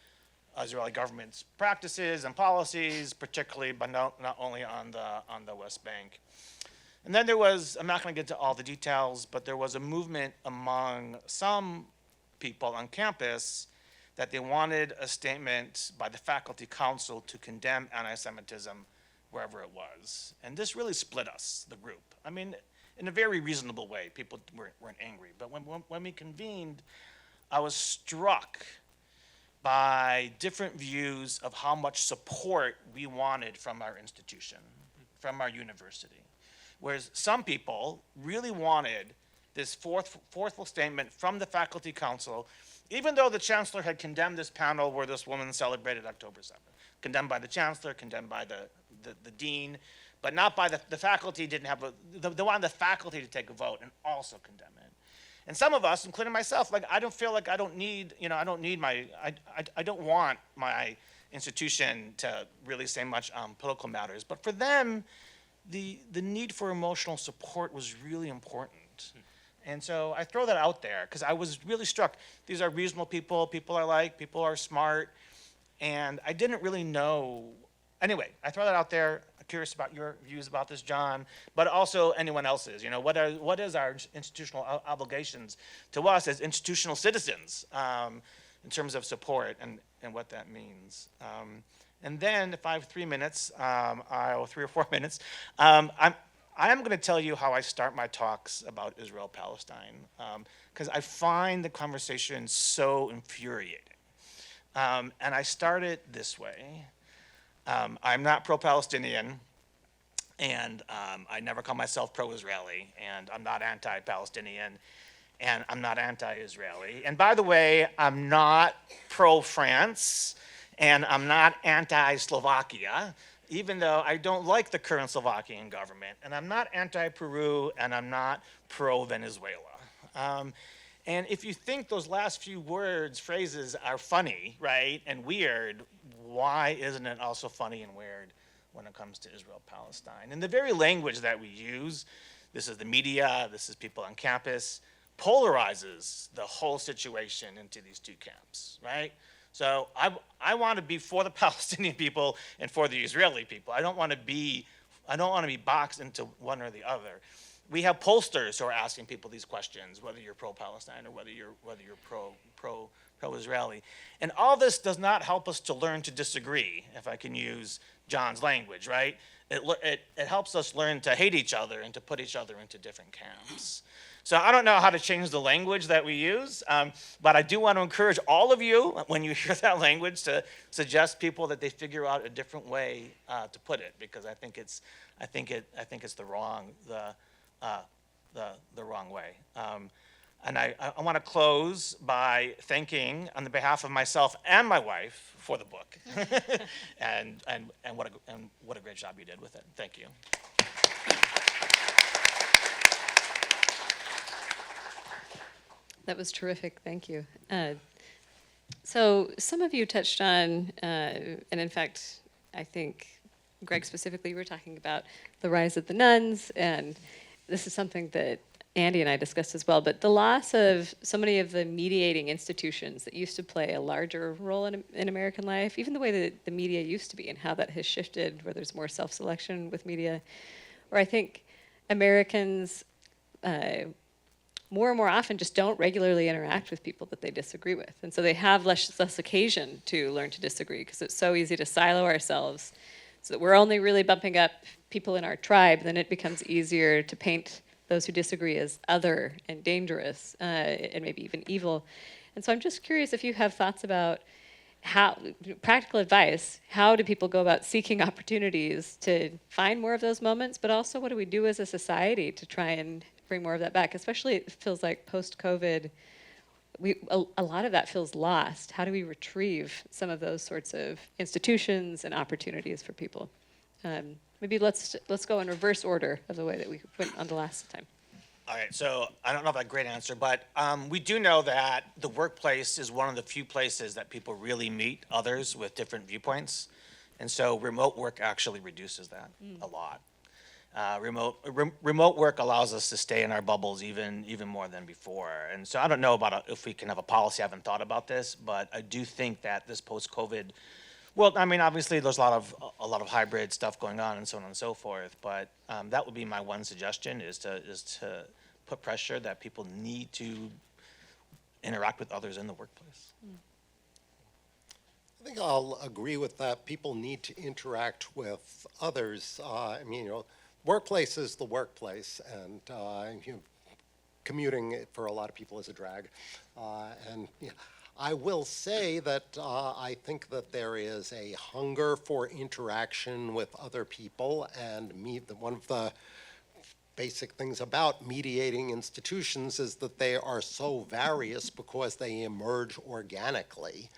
Israeli government's practices and policies, particularly, but not only on the West Bank. And then there was, I'm not going to get into all the details, but there was a movement among some people on campus that they wanted a statement by the faculty council to condemn anti-Semitism wherever it was. And this really split us, the group. I mean, in a very reasonable way. People weren't angry. But when we convened, I was struck by different views of how much support we wanted from our institution, from our university. Whereas some people really wanted this forceful statement from the faculty council, even though the chancellor had condemned this panel where this woman celebrated October 7th. Condemned by the chancellor, condemned by the dean, but not by the faculty. Didn't have they wanted the faculty to take a vote and also condemn it. And some of us, including myself, like I don't feel like I don't need, I don't want my institution to really say much on political matters. But for them, the need for emotional support was really important. And so I throw that out there because I was really struck. These are reasonable people, people I like, people are smart, and I didn't really know. Anyway, I throw that out there. I'm curious about your views about this, John, but also anyone else's. What is our institutional obligations to us as institutional citizens in terms of support and what that means. And then if I have 3 minutes, 3 or 4 minutes, I am going to tell you how I start my talks about Israel-Palestine, because I find the conversation so infuriating. And I start it this way. I'm not pro-Palestinian, and I never call myself pro-Israeli, and I'm not anti-Palestinian, and I'm not anti-Israeli. And by the way, I'm not pro-France, and I'm not anti-Slovakia, even though I don't like the current Slovakian government, and I'm not anti-Peru, and I'm not pro-Venezuela. And if you think those last few phrases are funny, right, and weird, why isn't it also funny and weird when it comes to Israel-Palestine? And the very language that we use, this is the media, this is people on campus, polarizes the whole situation into these two camps, right? So I want to be for the Palestinian people and for the Israeli people. I don't want to be boxed into one or the other. We have pollsters who are asking people these questions, whether you're pro-Palestine or whether you're pro-Israeli. And all this does not help us to learn to disagree, if I can use John's language, right? It helps us learn to hate each other and to put each other into different camps. So I don't know how to change the language that we use, but I do want to encourage all of you, when you hear that language, to suggest people that they figure out a different way to put it, because I think it's the wrong way. And I want to close by thanking, on the behalf of myself and my wife, for the book, and what a great job you did with it. Thank you. That was terrific. Thank you. So some of you touched on, and in fact, I think Greg specifically, we were talking about the rise of the nuns, and this is something that Andy and I discussed as well, but the loss of so many of the mediating institutions that used to play a larger role in American life, even the way that the media used to be and how that has shifted, where there's more self-selection with media, where I think Americans more and more often just don't regularly interact with people that they disagree with. And so they have less occasion to learn to disagree because it's so easy to silo ourselves so that we're only really bumping up people in our tribe. Then it becomes easier to paint those who disagree as other and dangerous and maybe even evil. And so I'm just curious if you have thoughts about how, practical advice, how do people go about seeking opportunities to find more of those moments, but also what do we do as a society to try and bring more of that back? Especially it feels like post-COVID, a lot of that feels lost. How do we retrieve some of those sorts of institutions and opportunities for people? Maybe let's go in reverse order of the way that we went on the last time. All right, so I don't know if I have a great answer, but we do know that the workplace is one of the few places that people really meet others with different viewpoints. And so remote work actually reduces that a lot. Remote work allows us to stay in our bubbles even more than before. And so I don't know about if we can have a policy. I haven't thought about this, but I do think that this post-COVID, well, I mean, obviously there's a lot of hybrid stuff going on and so on and so forth. But that would be my one suggestion: is to put pressure that people need to interact with others in the workplace. I think I'll agree with that. People need to interact with others. I mean, workplace is the workplace, and commuting for a lot of people is a drag. And I will say that I think that there is a hunger for interaction with other people, and one of the basic things about mediating institutions is that they are so various because they emerge organically.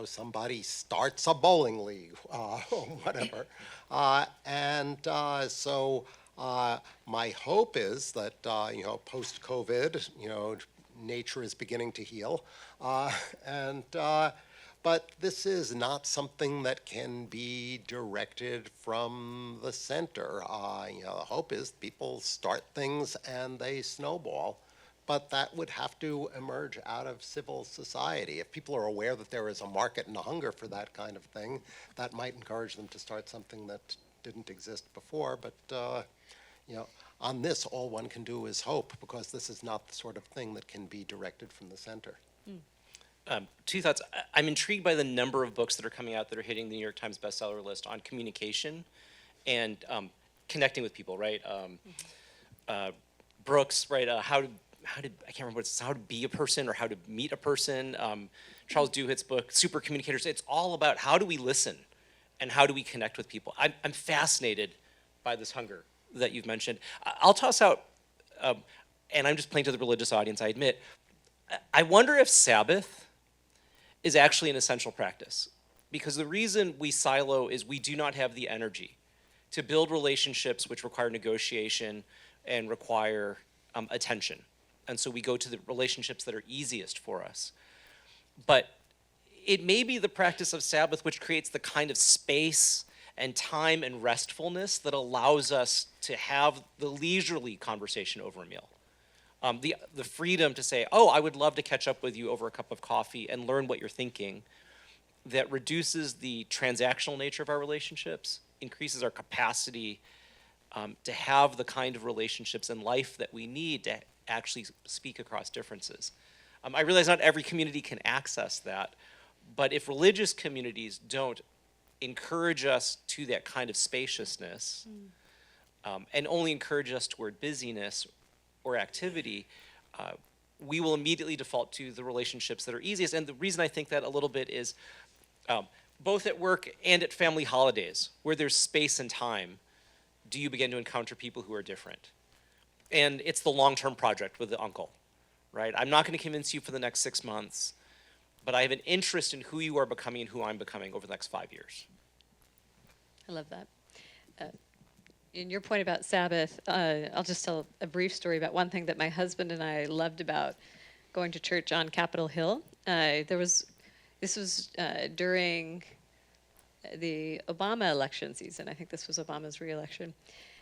Somebody starts a bowling league, or whatever. So my hope is that, post-COVID, nature is beginning to heal. But this is not something that can be directed from the center. The hope is people start things and they snowball. But that would have to emerge out of civil society. If people are aware that there is a market and a hunger for that kind of thing, that might encourage them to start something that didn't exist before. But on this, all one can do is hope, because this is not the sort of thing that can be directed from the center. Two thoughts. I'm intrigued by the number of books that are coming out that are hitting the New York Times bestseller list on communication and connecting with people, right? Brooks, right? How to I can't remember what it's, how to be a person or how to meet a person. Charles Duhitt's book, Super Communicators. It's all about how do we listen and how do we connect with people. I'm fascinated by this hunger that you've mentioned. I'll toss out, and I'm just playing to the religious audience, I admit, I wonder if Sabbath is actually an essential practice, because the reason we silo is we do not have the energy to build relationships which require negotiation and require attention. And so we go to the relationships that are easiest for us. But it may be the practice of Sabbath which creates the kind of space and time and restfulness that allows us to have the leisurely conversation over a meal. The freedom to say, oh, I would love to catch up with you over a cup of coffee and learn what you're thinking, that reduces the transactional nature of our relationships, increases our capacity to have the kind of relationships in life that we need to actually speak across differences. I realize not every community can access that, but if religious communities don't encourage us to that kind of spaciousness, and only encourage us toward busyness or activity, we will immediately default to the relationships that are easiest. And the reason I think that a little bit is both at work and at family holidays, where there's space and time, do you begin to encounter people who are different. And it's the long-term project with the uncle, right? I'm not going to convince you for the next 6 months, but I have an interest in who you are becoming and who I'm becoming over the next 5 years. I love that. In your point about Sabbath, I'll just tell a brief story about one thing that my husband and I loved about going to church on Capitol Hill. This was during the Obama election season. I think this was Obama's re-election.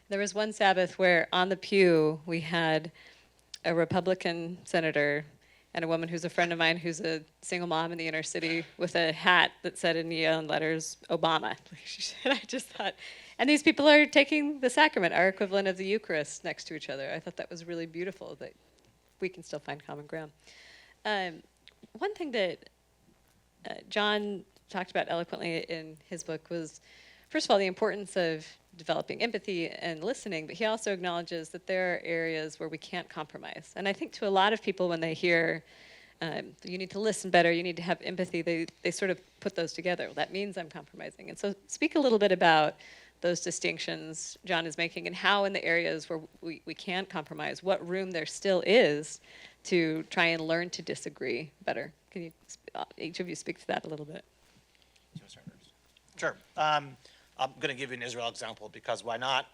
There was one Sabbath where on the pew we had a Republican senator and a woman who's a friend of mine who's a single mom in the inner city with a hat that said in neon letters, Obama. And I just thought, and these people are taking the sacrament, our equivalent of the Eucharist, next to each other. I thought that was really beautiful, that we can still find common ground. One thing that John talked about eloquently in his book was, first of all, the importance of developing empathy and listening, but he also acknowledges that there are areas where we can't compromise. And I think to a lot of people, when they hear you need to listen better, you need to have empathy, they sort of put those together. Well, that means I'm compromising. And so speak a little bit about those distinctions John is making, and how in the areas where we can't compromise, what room there still is to try and learn to disagree better. Can you, each of you speak to that a little bit? Sure. I'm going to give you an Israel example, because why not?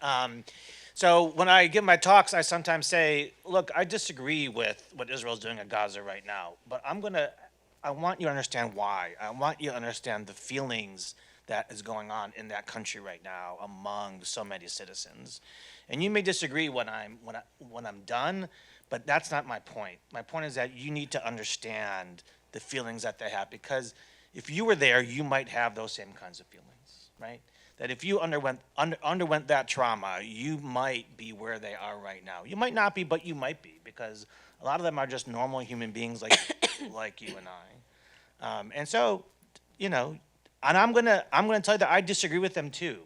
So when I give my talks, I sometimes say, look, I disagree with what Israel's doing in Gaza right now, but I want you to understand why. I want you to understand the feelings that is going on in that country right now among so many citizens. And you may disagree when I'm done, but that's not my point. My point is that you need to understand the feelings that they have, because if you were there, you might have those same kinds of feelings, right? That if you underwent that trauma, you might be where they are right now. You might not be, but you might be, because a lot of them are just normal human beings like like you and I. And so, And I'm gonna tell you that I disagree with them too,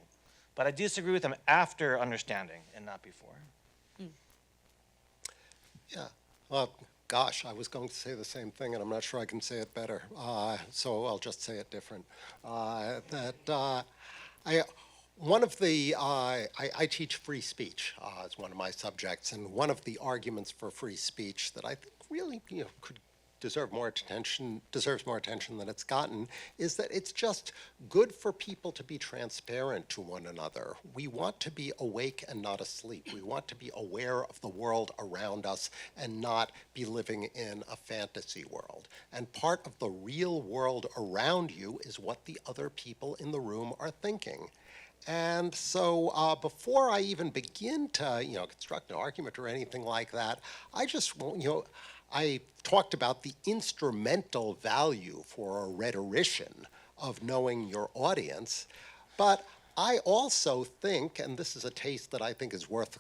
but I disagree with them after understanding and not before. Yeah. Gosh, I was going to say the same thing, and I'm not sure I can say it better. So I'll just say it different. I teach free speech as one of my subjects, and one of the arguments for free speech that I think really could deserves more attention than it's gotten, is that it's just good for people to be transparent to one another. We want to be awake and not asleep. We want to be aware of the world around us and not be living in a fantasy world. And part of the real world around you is what the other people in the room are thinking. And so before I even begin to, construct an argument or anything like that, I just, I talked about the instrumental value for a rhetorician of knowing your audience, but I also think, and this is a taste that I think is worth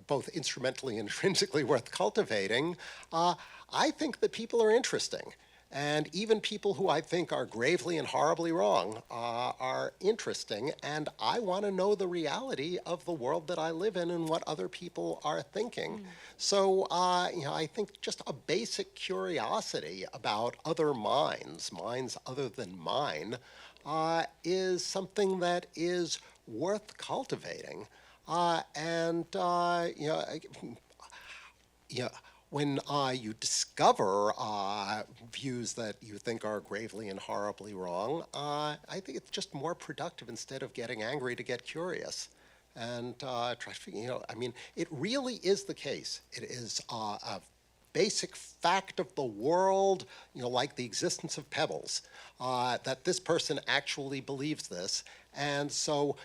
both instrumentally and intrinsically worth cultivating, I think that people are interesting. And even people who I think are gravely and horribly wrong are interesting, and I want to know the reality of the world that I live in and what other people are thinking. So, I think just a basic curiosity about other minds other than mine, is something that is worth cultivating. When you discover views that you think are gravely and horribly wrong, I think it's just more productive instead of getting angry to get curious. And try to figure, it really is the case. It is a basic fact of the world, like the existence of pebbles, that this person actually believes this. And so,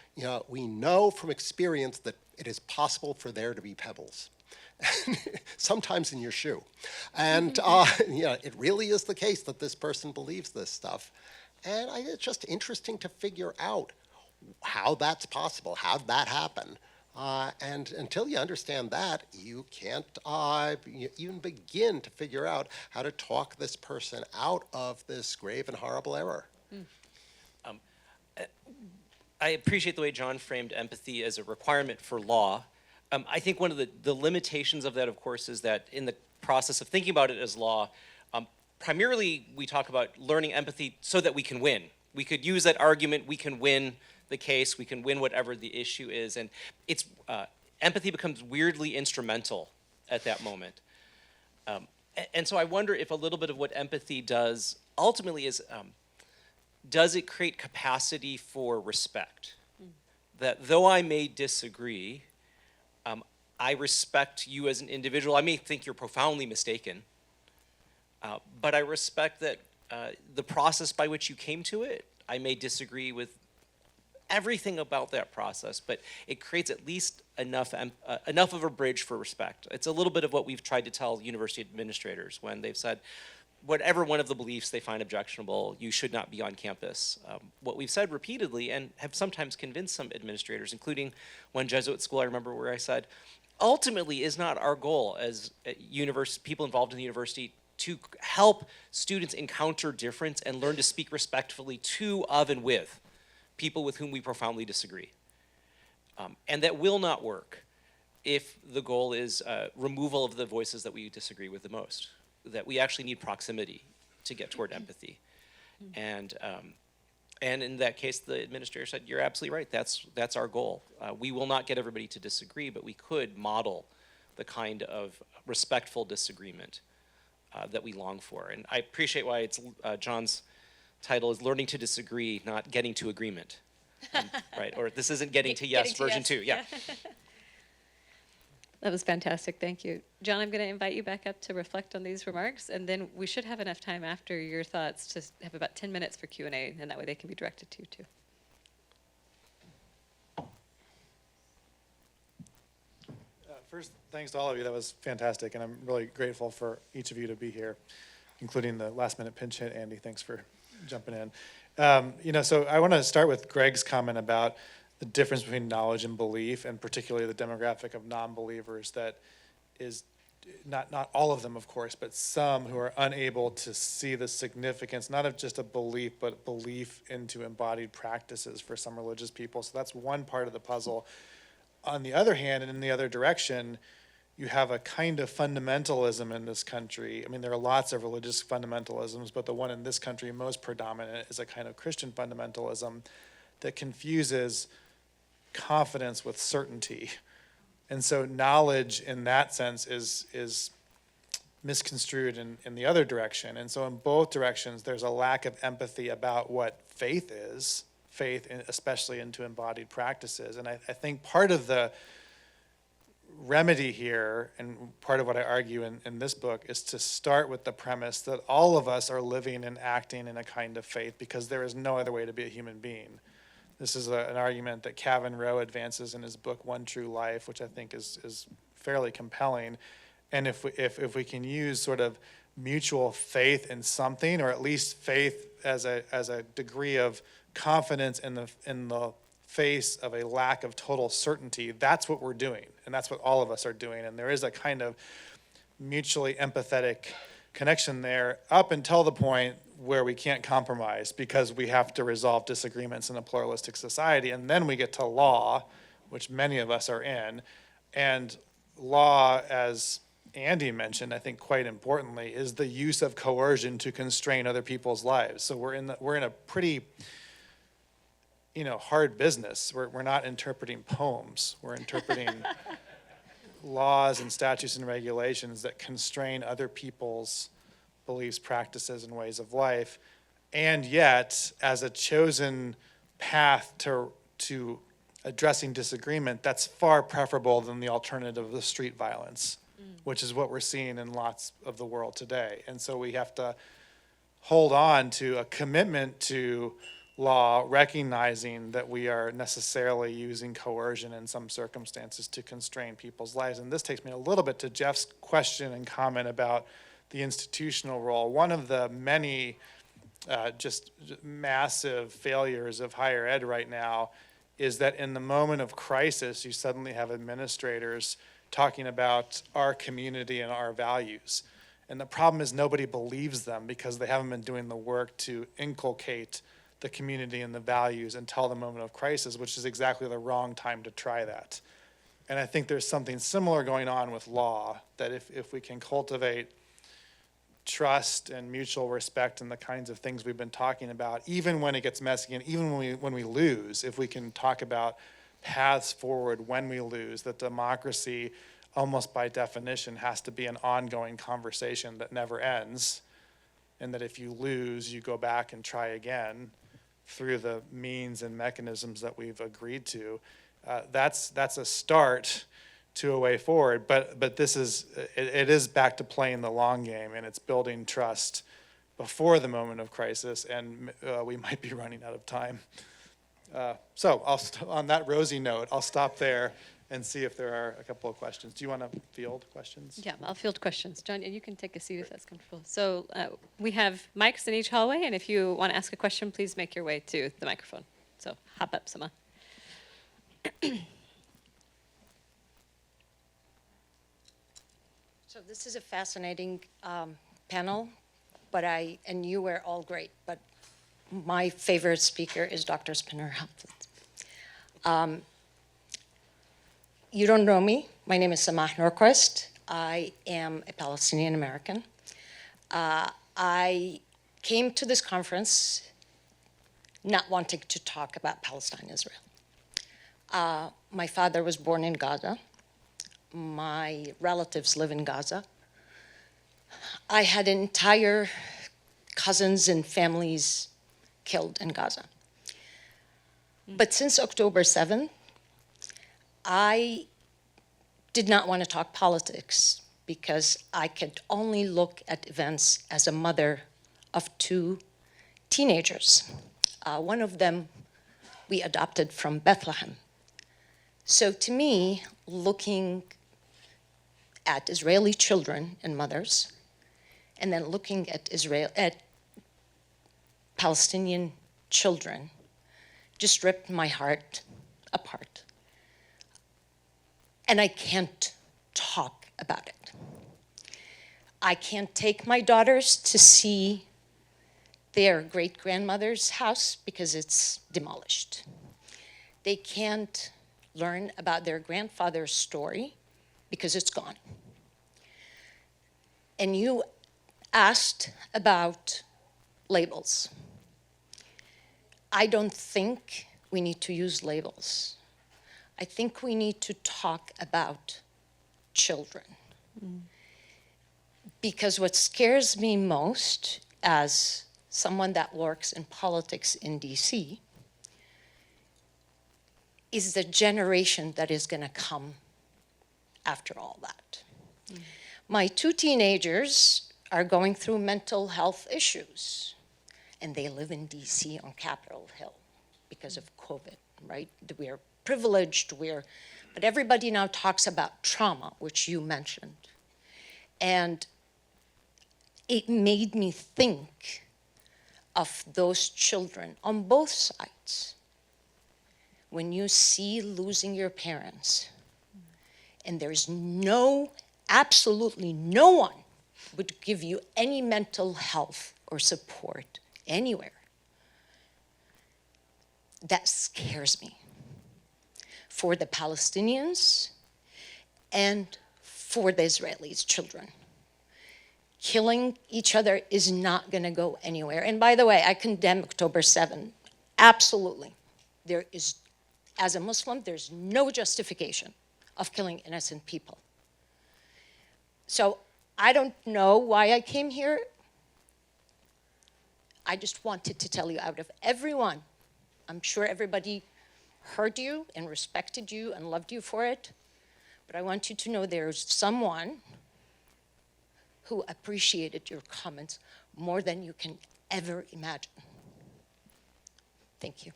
we know from experience that it is possible for there to be pebbles. Sometimes in your shoe. And it really is the case that this person believes this stuff. And it's just interesting to figure out how that's possible, how that happen. And until you understand that, you can't even begin to figure out how to talk this person out of this grave and horrible error. I appreciate the way John framed empathy as a requirement for law. I think one of the limitations of that, of course, is that in the process of thinking about it as law, primarily we talk about learning empathy so that we can win. We could use that argument, we can win the case, we can win whatever the issue is, and it's empathy becomes weirdly instrumental at that moment. And so I wonder if a little bit of what empathy does ultimately is, does it create capacity for respect? That though I may disagree, I respect you as an individual. I may think you're profoundly mistaken, but I respect that the process by which you came to it. I may disagree with everything about that process, but it creates at least enough of a bridge for respect. It's a little bit of what we've tried to tell university administrators when they've said, whatever one of the beliefs they find objectionable, you should not be on campus. What we've said repeatedly and have sometimes convinced some administrators, including one Jesuit school I remember where I said, ultimately is not our goal as people involved in the university to help students encounter difference and learn to speak respectfully to, of, and with people with whom we profoundly disagree. And that will not work if the goal is removal of the voices that we disagree with the most. That we actually need proximity to get toward empathy. And in that case, the administrator said, you're absolutely right, that's our goal. We will not get everybody to disagree, but we could model the kind of respectful disagreement that we long for. And I appreciate why it's John's title is Learning to Disagree, not Getting to Agreement. Right, or this isn't Getting to Yes, version 2, yeah. That was fantastic, thank you. John, I'm going to invite you back up to reflect on these remarks, and then we should have enough time after your thoughts to have about 10 minutes for Q&A, and that way they can be directed to you too. First, thanks to all of you. That was fantastic, and I'm really grateful for each of you to be here, including the last-minute pinch hit, Andy. Thanks for jumping in. So I want to start with Greg's comment about the difference between knowledge and belief, and particularly the demographic of non-believers that is not all of them, of course, but some who are unable to see the significance, not of just a belief, but belief into embodied practices for some religious people. So that's one part of the puzzle. On the other hand, and in the other direction, you have a kind of fundamentalism in this country. I mean, there are lots of religious fundamentalisms, but the one in this country most predominant is a kind of Christian fundamentalism that confuses confidence with certainty. And so knowledge in that sense is misconstrued in the other direction. And so in both directions, there's a lack of empathy about what faith is, especially into embodied practices. And I think part of the remedy here, and part of what I argue in this book, is to start with the premise that all of us are living and acting in a kind of faith because there is no other way to be a human being. This is an argument that Kavin Rowe advances in his book, One True Life, which I think is fairly compelling. And if we can use sort of mutual faith in something, or at least faith as a degree of confidence in the face of a lack of total certainty, that's what we're doing. And that's what all of us are doing. And there is a kind of mutually empathetic connection there up until the point where we can't compromise because we have to resolve disagreements in a pluralistic society. And then we get to law, which many of us are in. And law, as Andy mentioned, I think quite importantly, is the use of coercion to constrain other people's lives. So we're in a pretty hard business. We're not interpreting poems. We're interpreting laws and statutes and regulations that constrain other people's beliefs, practices, and ways of life. And yet, as a chosen path to addressing disagreement, that's far preferable than the alternative of street violence, which is what we're seeing in lots of the world today. And so we have to hold on to a commitment to law, recognizing that we are necessarily using coercion in some circumstances to constrain people's lives. And this takes me a little bit to Jeff's question and comment about the institutional role. One of the many just massive failures of higher ed right now is that in the moment of crisis, you suddenly have administrators talking about our community and our values. And the problem is nobody believes them because they haven't been doing the work to inculcate the community and the values until the moment of crisis, which is exactly the wrong time to try that. And I think there's something similar going on with law, that if we can cultivate trust and mutual respect and the kinds of things we've been talking about, even when it gets messy and even when we lose, if we can talk about paths forward when we lose, that democracy almost by definition has to be an ongoing conversation that never ends, and that if you lose, you go back and try again through the means and mechanisms that we've agreed to. That's a start to a way forward, but this is it is back to playing the long game, and it's building trust before the moment of crisis, and we might be running out of time. So on that rosy note, I'll stop there and see if there are a couple of questions. Do you want to field questions? Yeah, I'll field questions. John, and you can take a seat if that's comfortable. So we have mics in each hallway, and if you want to ask a question, please make your way to the microphone. So hop up, Sama. So this is a fascinating panel, and you were all great, but my favorite speaker is Dr. Spinner-Halev. You don't know me. My name is Samah Norquist. I am a Palestinian American. I came to this conference not wanting to talk about Palestine, Israel. My father was born in Gaza. My relatives live in Gaza. I had entire cousins and families killed in Gaza. But since October 7th, I did not want to talk politics because I could only look at events as a mother of two teenagers. One of them we adopted from Bethlehem. So to me, looking at Israeli children and mothers, and then looking at Palestinian children, just ripped my heart apart. And I can't talk about it. I can't take my daughters to see their great-grandmother's house because it's demolished. They can't learn about their grandfather's story because it's gone. And you asked about labels. I don't think we need to use labels. I think we need to talk about children. Because what scares me most as someone that works in politics in DC is the generation that is going to come after all that. My 2 teenagers are going through mental health issues, and they live in DC on Capitol Hill because of COVID, right? We're privileged, but everybody now talks about trauma, which you mentioned. And it made me think of those children on both sides. When you see losing your parents, and there's absolutely no one would give you any mental health or support anywhere, that scares me. For the Palestinians and for the Israelis' children. Killing each other is not going to go anywhere. And by the way, I condemn October 7. Absolutely. As a Muslim, there's no justification of killing innocent people. So I don't know why I came here. I just wanted to tell you, out of everyone, I'm sure everybody heard you and respected you and loved you for it, but I want you to know there's someone who appreciated your comments more than you can ever imagine. Thank you.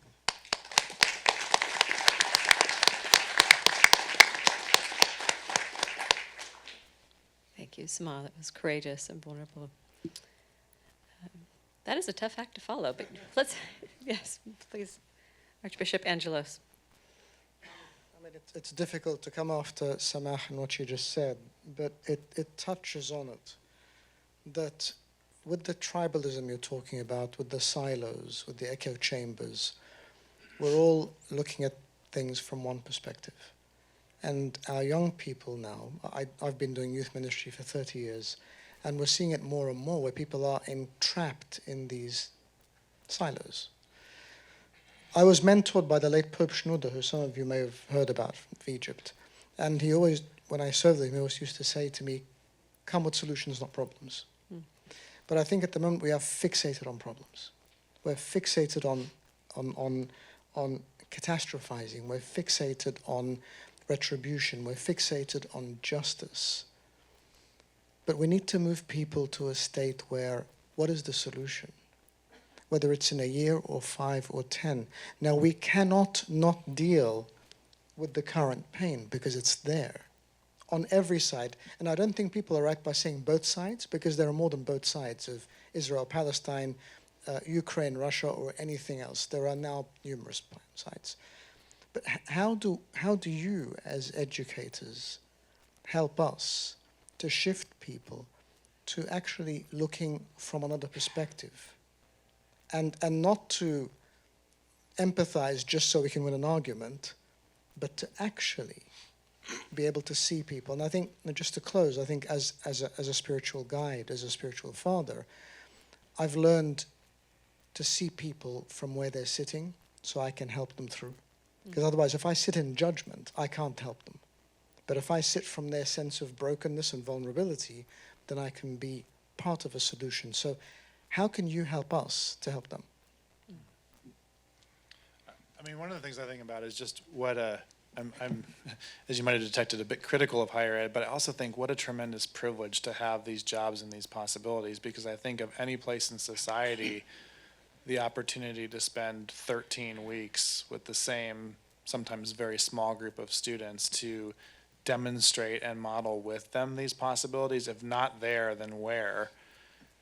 Thank you, Sama. That was courageous and vulnerable. That is a tough act to follow, but yes, please, Archbishop Angelos. I mean, it's difficult to come after Samah and what she just said, but it touches on it. That with the tribalism you're talking about, with the silos, with the echo chambers, we're all looking at things from one perspective. And our young people now, I've been doing youth ministry for 30 years, and we're seeing it more and more where people are entrapped in these silos. I was mentored by the late Pope Shenouda, who some of you may have heard about from Egypt. And he always, when I served with him, he always used to say to me, come with solutions, not problems. But I think at the moment we are fixated on problems. We're fixated on catastrophizing. We're fixated on retribution. We're fixated on justice. But we need to move people to a state where, what is the solution? Whether it's in a year or 5 or 10. Now, we cannot not deal with the current pain because it's there on every side. And I don't think people are right by saying both sides, because there are more than both sides of Israel, Palestine, Ukraine, Russia, or anything else. There are now numerous sides. But how do you, as educators, help us to shift people to actually looking from another perspective? And not to empathize just so we can win an argument, but to actually be able to see people. And I think, just to close, I think as a spiritual guide, as a spiritual father, I've learned to see people from where they're sitting so I can help them through. Because otherwise, if I sit in judgment, I can't help them. But if I sit from their sense of brokenness and vulnerability, then I can be part of a solution. So how can you help us to help them? I mean, one of the things I think about is just what I'm, as you might have detected, a bit critical of higher ed, but I also think what a tremendous privilege to have these jobs and these possibilities, because I think of any place in society, the opportunity to spend 13 weeks with the same, sometimes very small group of students to demonstrate and model with them these possibilities. If not there, then where?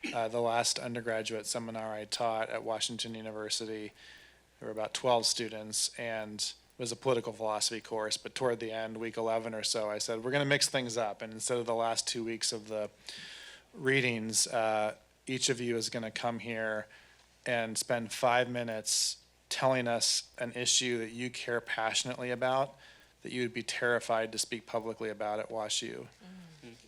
The last undergraduate seminar I taught at Washington University, there were about 12 students, and it was a political philosophy course, but toward the end, week 11 or so, I said, we're going to mix things up. And instead of the last 2 weeks of the readings, each of you is going to come here and spend 5 minutes telling us an issue that you care passionately about, that you would be terrified to speak publicly about at WashU.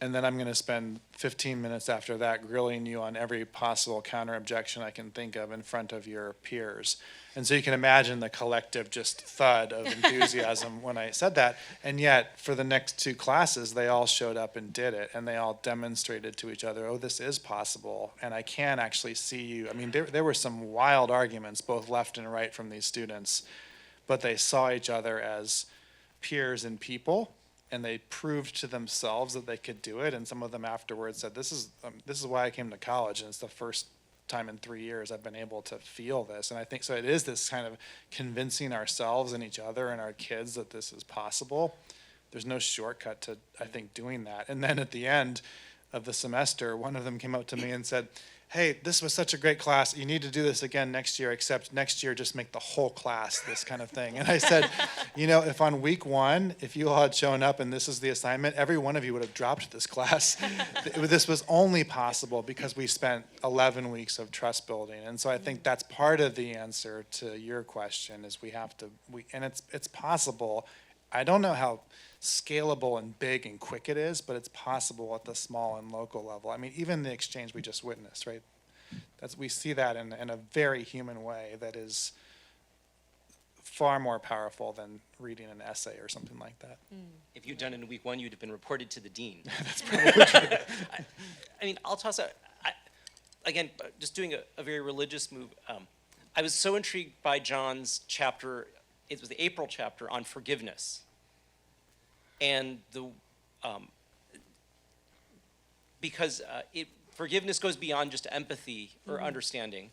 And then I'm going to spend 15 minutes after that grilling you on every possible counter objection I can think of in front of your peers. And so you can imagine the collective just thud of enthusiasm when I said that. And yet, for the next 2 classes, they all showed up and did it. And they all demonstrated to each other, oh, this is possible. And I can actually see you. I mean, there were some wild arguments, both left and right, from these students. But they saw each other as peers and people. And they proved to themselves that they could do it. And some of them afterwards said, this is why I came to college. And it's the first time in 3 years I've been able to feel this. And I think so it is this kind of convincing ourselves and each other and our kids that this is possible. There's no shortcut to, I think, doing that. And then at the end of the semester, one of them came up to me and said, hey, this was such a great class. You need to do this again next year, except next year just make the whole class this kind of thing. And I said, you know, if on week 1, if you all had shown up and this is the assignment, every one of you would have dropped this class. This was only possible because we spent 11 weeks of trust building. And so I think that's part of the answer to your question is and it's possible. I don't know how scalable and big and quick it is, but it's possible at the small and local level. I mean, even the exchange we just witnessed, right? We see that in a very human way that is far more powerful than reading an essay or something like that. If you'd done it in week 1, you'd have been reported to the dean. That's probably true. I mean, I'll toss out, again, just doing a very religious move. I was so intrigued by John's chapter, it was the April chapter on forgiveness. And because forgiveness goes beyond just empathy or understanding.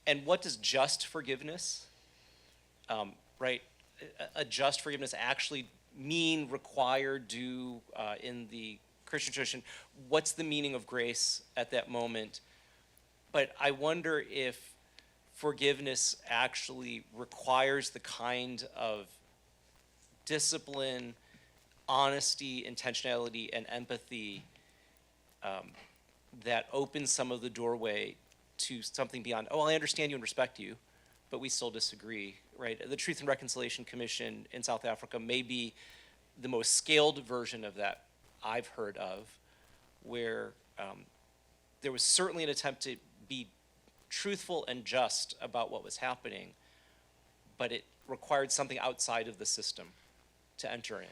And what does just forgiveness, right? A just forgiveness actually mean, require, do in the Christian tradition? What's the meaning of grace at that moment? But I wonder if forgiveness actually requires the kind of discipline, honesty, intentionality, and empathy that opens some of the doorway to something beyond, oh, I understand you and respect you, but we still disagree, right? The Truth and Reconciliation Commission in South Africa may be the most scaled version of that I've heard of, where there was certainly an attempt to be truthful and just about what was happening, but it required something outside of the system to enter in.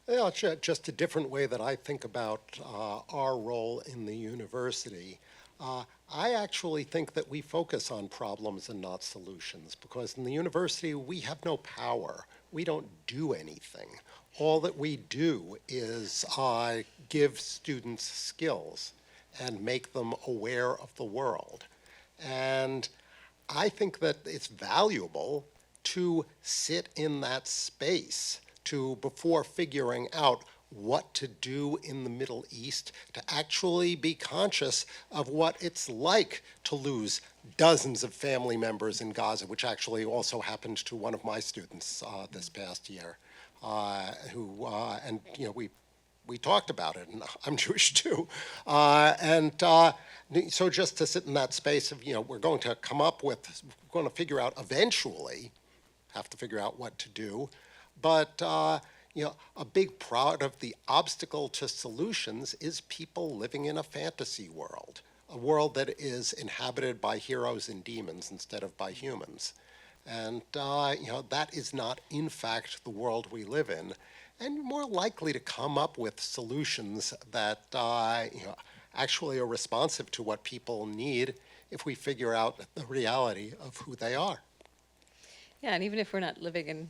Yeah, just a different way that I think about our role in the university. I actually think that we focus on problems and not solutions, because in the university we have no power. We don't do anything. All that we do is give students skills and make them aware of the world. And I think that it's valuable to sit in that space before figuring out what to do in the Middle East, to actually be conscious of what it's like to lose dozens of family members in Gaza, which actually also happened to one of my students this past year, and you know, we talked about it, and I'm Jewish too, so just to sit in that space of, you know, we're going to figure out eventually, have to figure out what to do. But, you know, a big part of the obstacle to solutions is people living in a fantasy world, a world that is inhabited by heroes and demons instead of by humans. And, you know, that is not, in fact, the world we live in. And you're more likely to come up with solutions that, you know, actually are responsive to what people need if we figure out the reality of who they are. Yeah, and even if we're not living in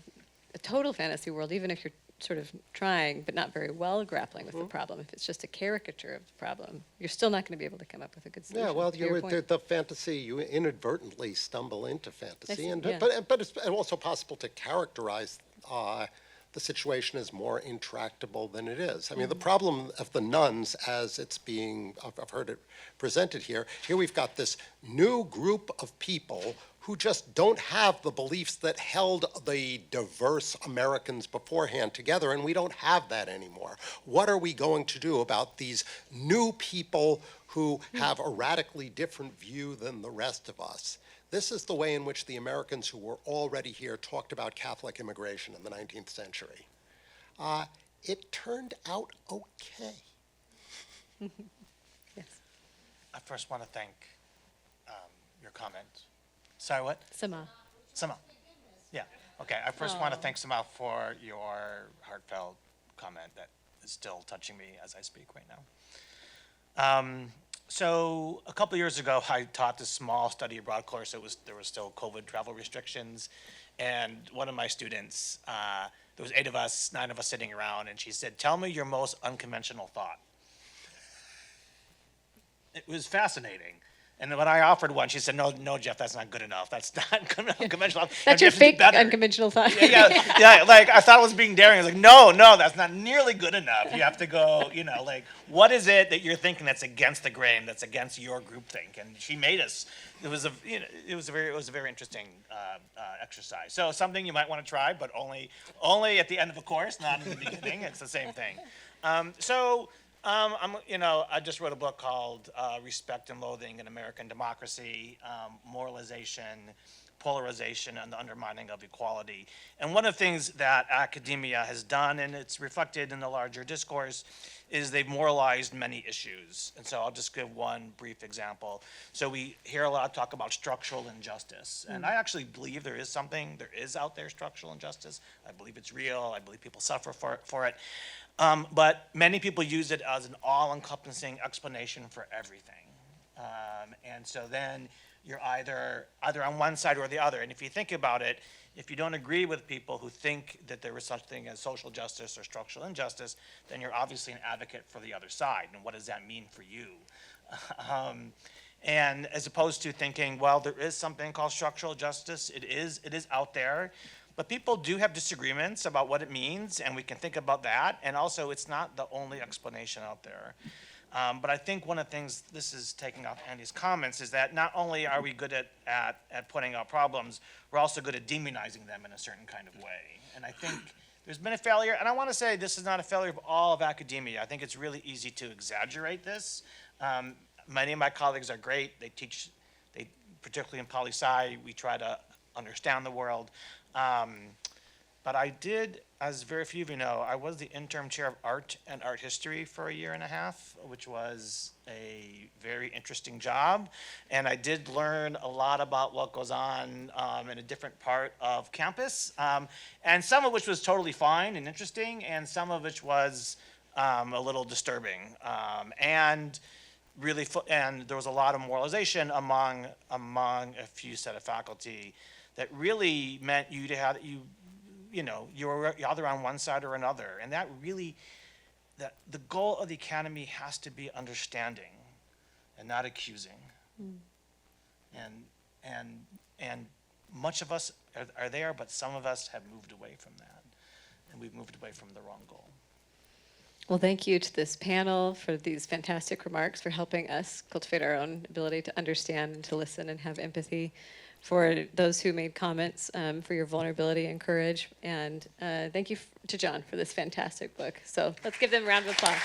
a total fantasy world, even if you're sort of trying but not very well grappling with the problem, if it's just a caricature of the problem, you're still not going to be able to come up with a good solution. Yeah, well, to your point. the fantasy, you inadvertently stumble into fantasy, yeah. but it's also possible to characterize the situation as more intractable than it is. I mean, the problem of the nuns, as it's being, I've heard it presented here we've got this new group of people who just don't have the beliefs that held the diverse Americans beforehand together, and we don't have that anymore. What are we going to do about these new people who have a radically different view than the rest of us? This is the way in which the Americans who were already here talked about Catholic immigration in the 19th century. It turned out okay. Yes. I first want to thank your comment. Sorry, what? Sama. Sama. Yeah, okay. I first want to thank Sama for your heartfelt comment that is still touching me as I speak right now. So a couple of years ago, I taught this small study abroad course. There was still COVID travel restrictions, and one of my students, there was 8 of us, 9 of us sitting around, and she said, "Tell me your most unconventional thought." It was fascinating. And then when I offered one, she said, "No, Jeff, that's not good enough. That's not unconventional. That's your Jeff, fake better." unconventional thought. Yeah, like I thought it was being daring. I was like, no, that's not nearly good enough. You have to go, like, what is it that you're thinking that's against the grain, that's against your groupthink? And she made us. It was a very interesting exercise. So something you might want to try, but only at the end of a course, not in the beginning. It's the same thing. I just wrote a book called Respect and Loathing in American Democracy, Moralization, Polarization, and the Undermining of Equality. And one of the things that academia has done, and it's reflected in the larger discourse, is they've moralized many issues. And so I'll just give one brief example. So we hear a lot of talk about structural injustice. And I actually believe there is out there structural injustice. I believe it's real. I believe people suffer for it. But many people use it as an all-encompassing explanation for everything. And so then you're either on one side or the other. And if you think about it, if you don't agree with people who think that there is such thing as social justice or structural injustice, then you're obviously an advocate for the other side. And what does that mean for you? And as opposed to thinking, well, there is something called structural justice. It is out there. But people do have disagreements about what it means, and we can think about that. And also, it's not the only explanation out there. But I think one of the things, this is taking off Andy's comments, is that not only are we good at pointing out problems, we're also good at demonizing them in a certain kind of way. And I think there's been a failure, and I want to say this is not a failure of all of academia. I think it's really easy to exaggerate this. Many of my colleagues are great. They teach, particularly in poli-sci, we try to understand the world. But I did, as very few of you know, I was the interim chair of art and art history for a year and a half, which was a very interesting job. And I did learn a lot about what goes on in a different part of campus, and some of which was totally fine and interesting, and some of which was a little disturbing. And there was a lot of moralization among a few set of faculty that really meant you were either on one side or another. And that really, the goal of the academy has to be understanding and not accusing. And much of us are there, but some of us have moved away from that. And we've moved away from the wrong goal. Well, thank you to this panel for these fantastic remarks, for helping us cultivate our own ability to understand and to listen and have empathy. For those who made comments, for your vulnerability and courage. And thank you to John for this fantastic book. So let's give them a round of applause.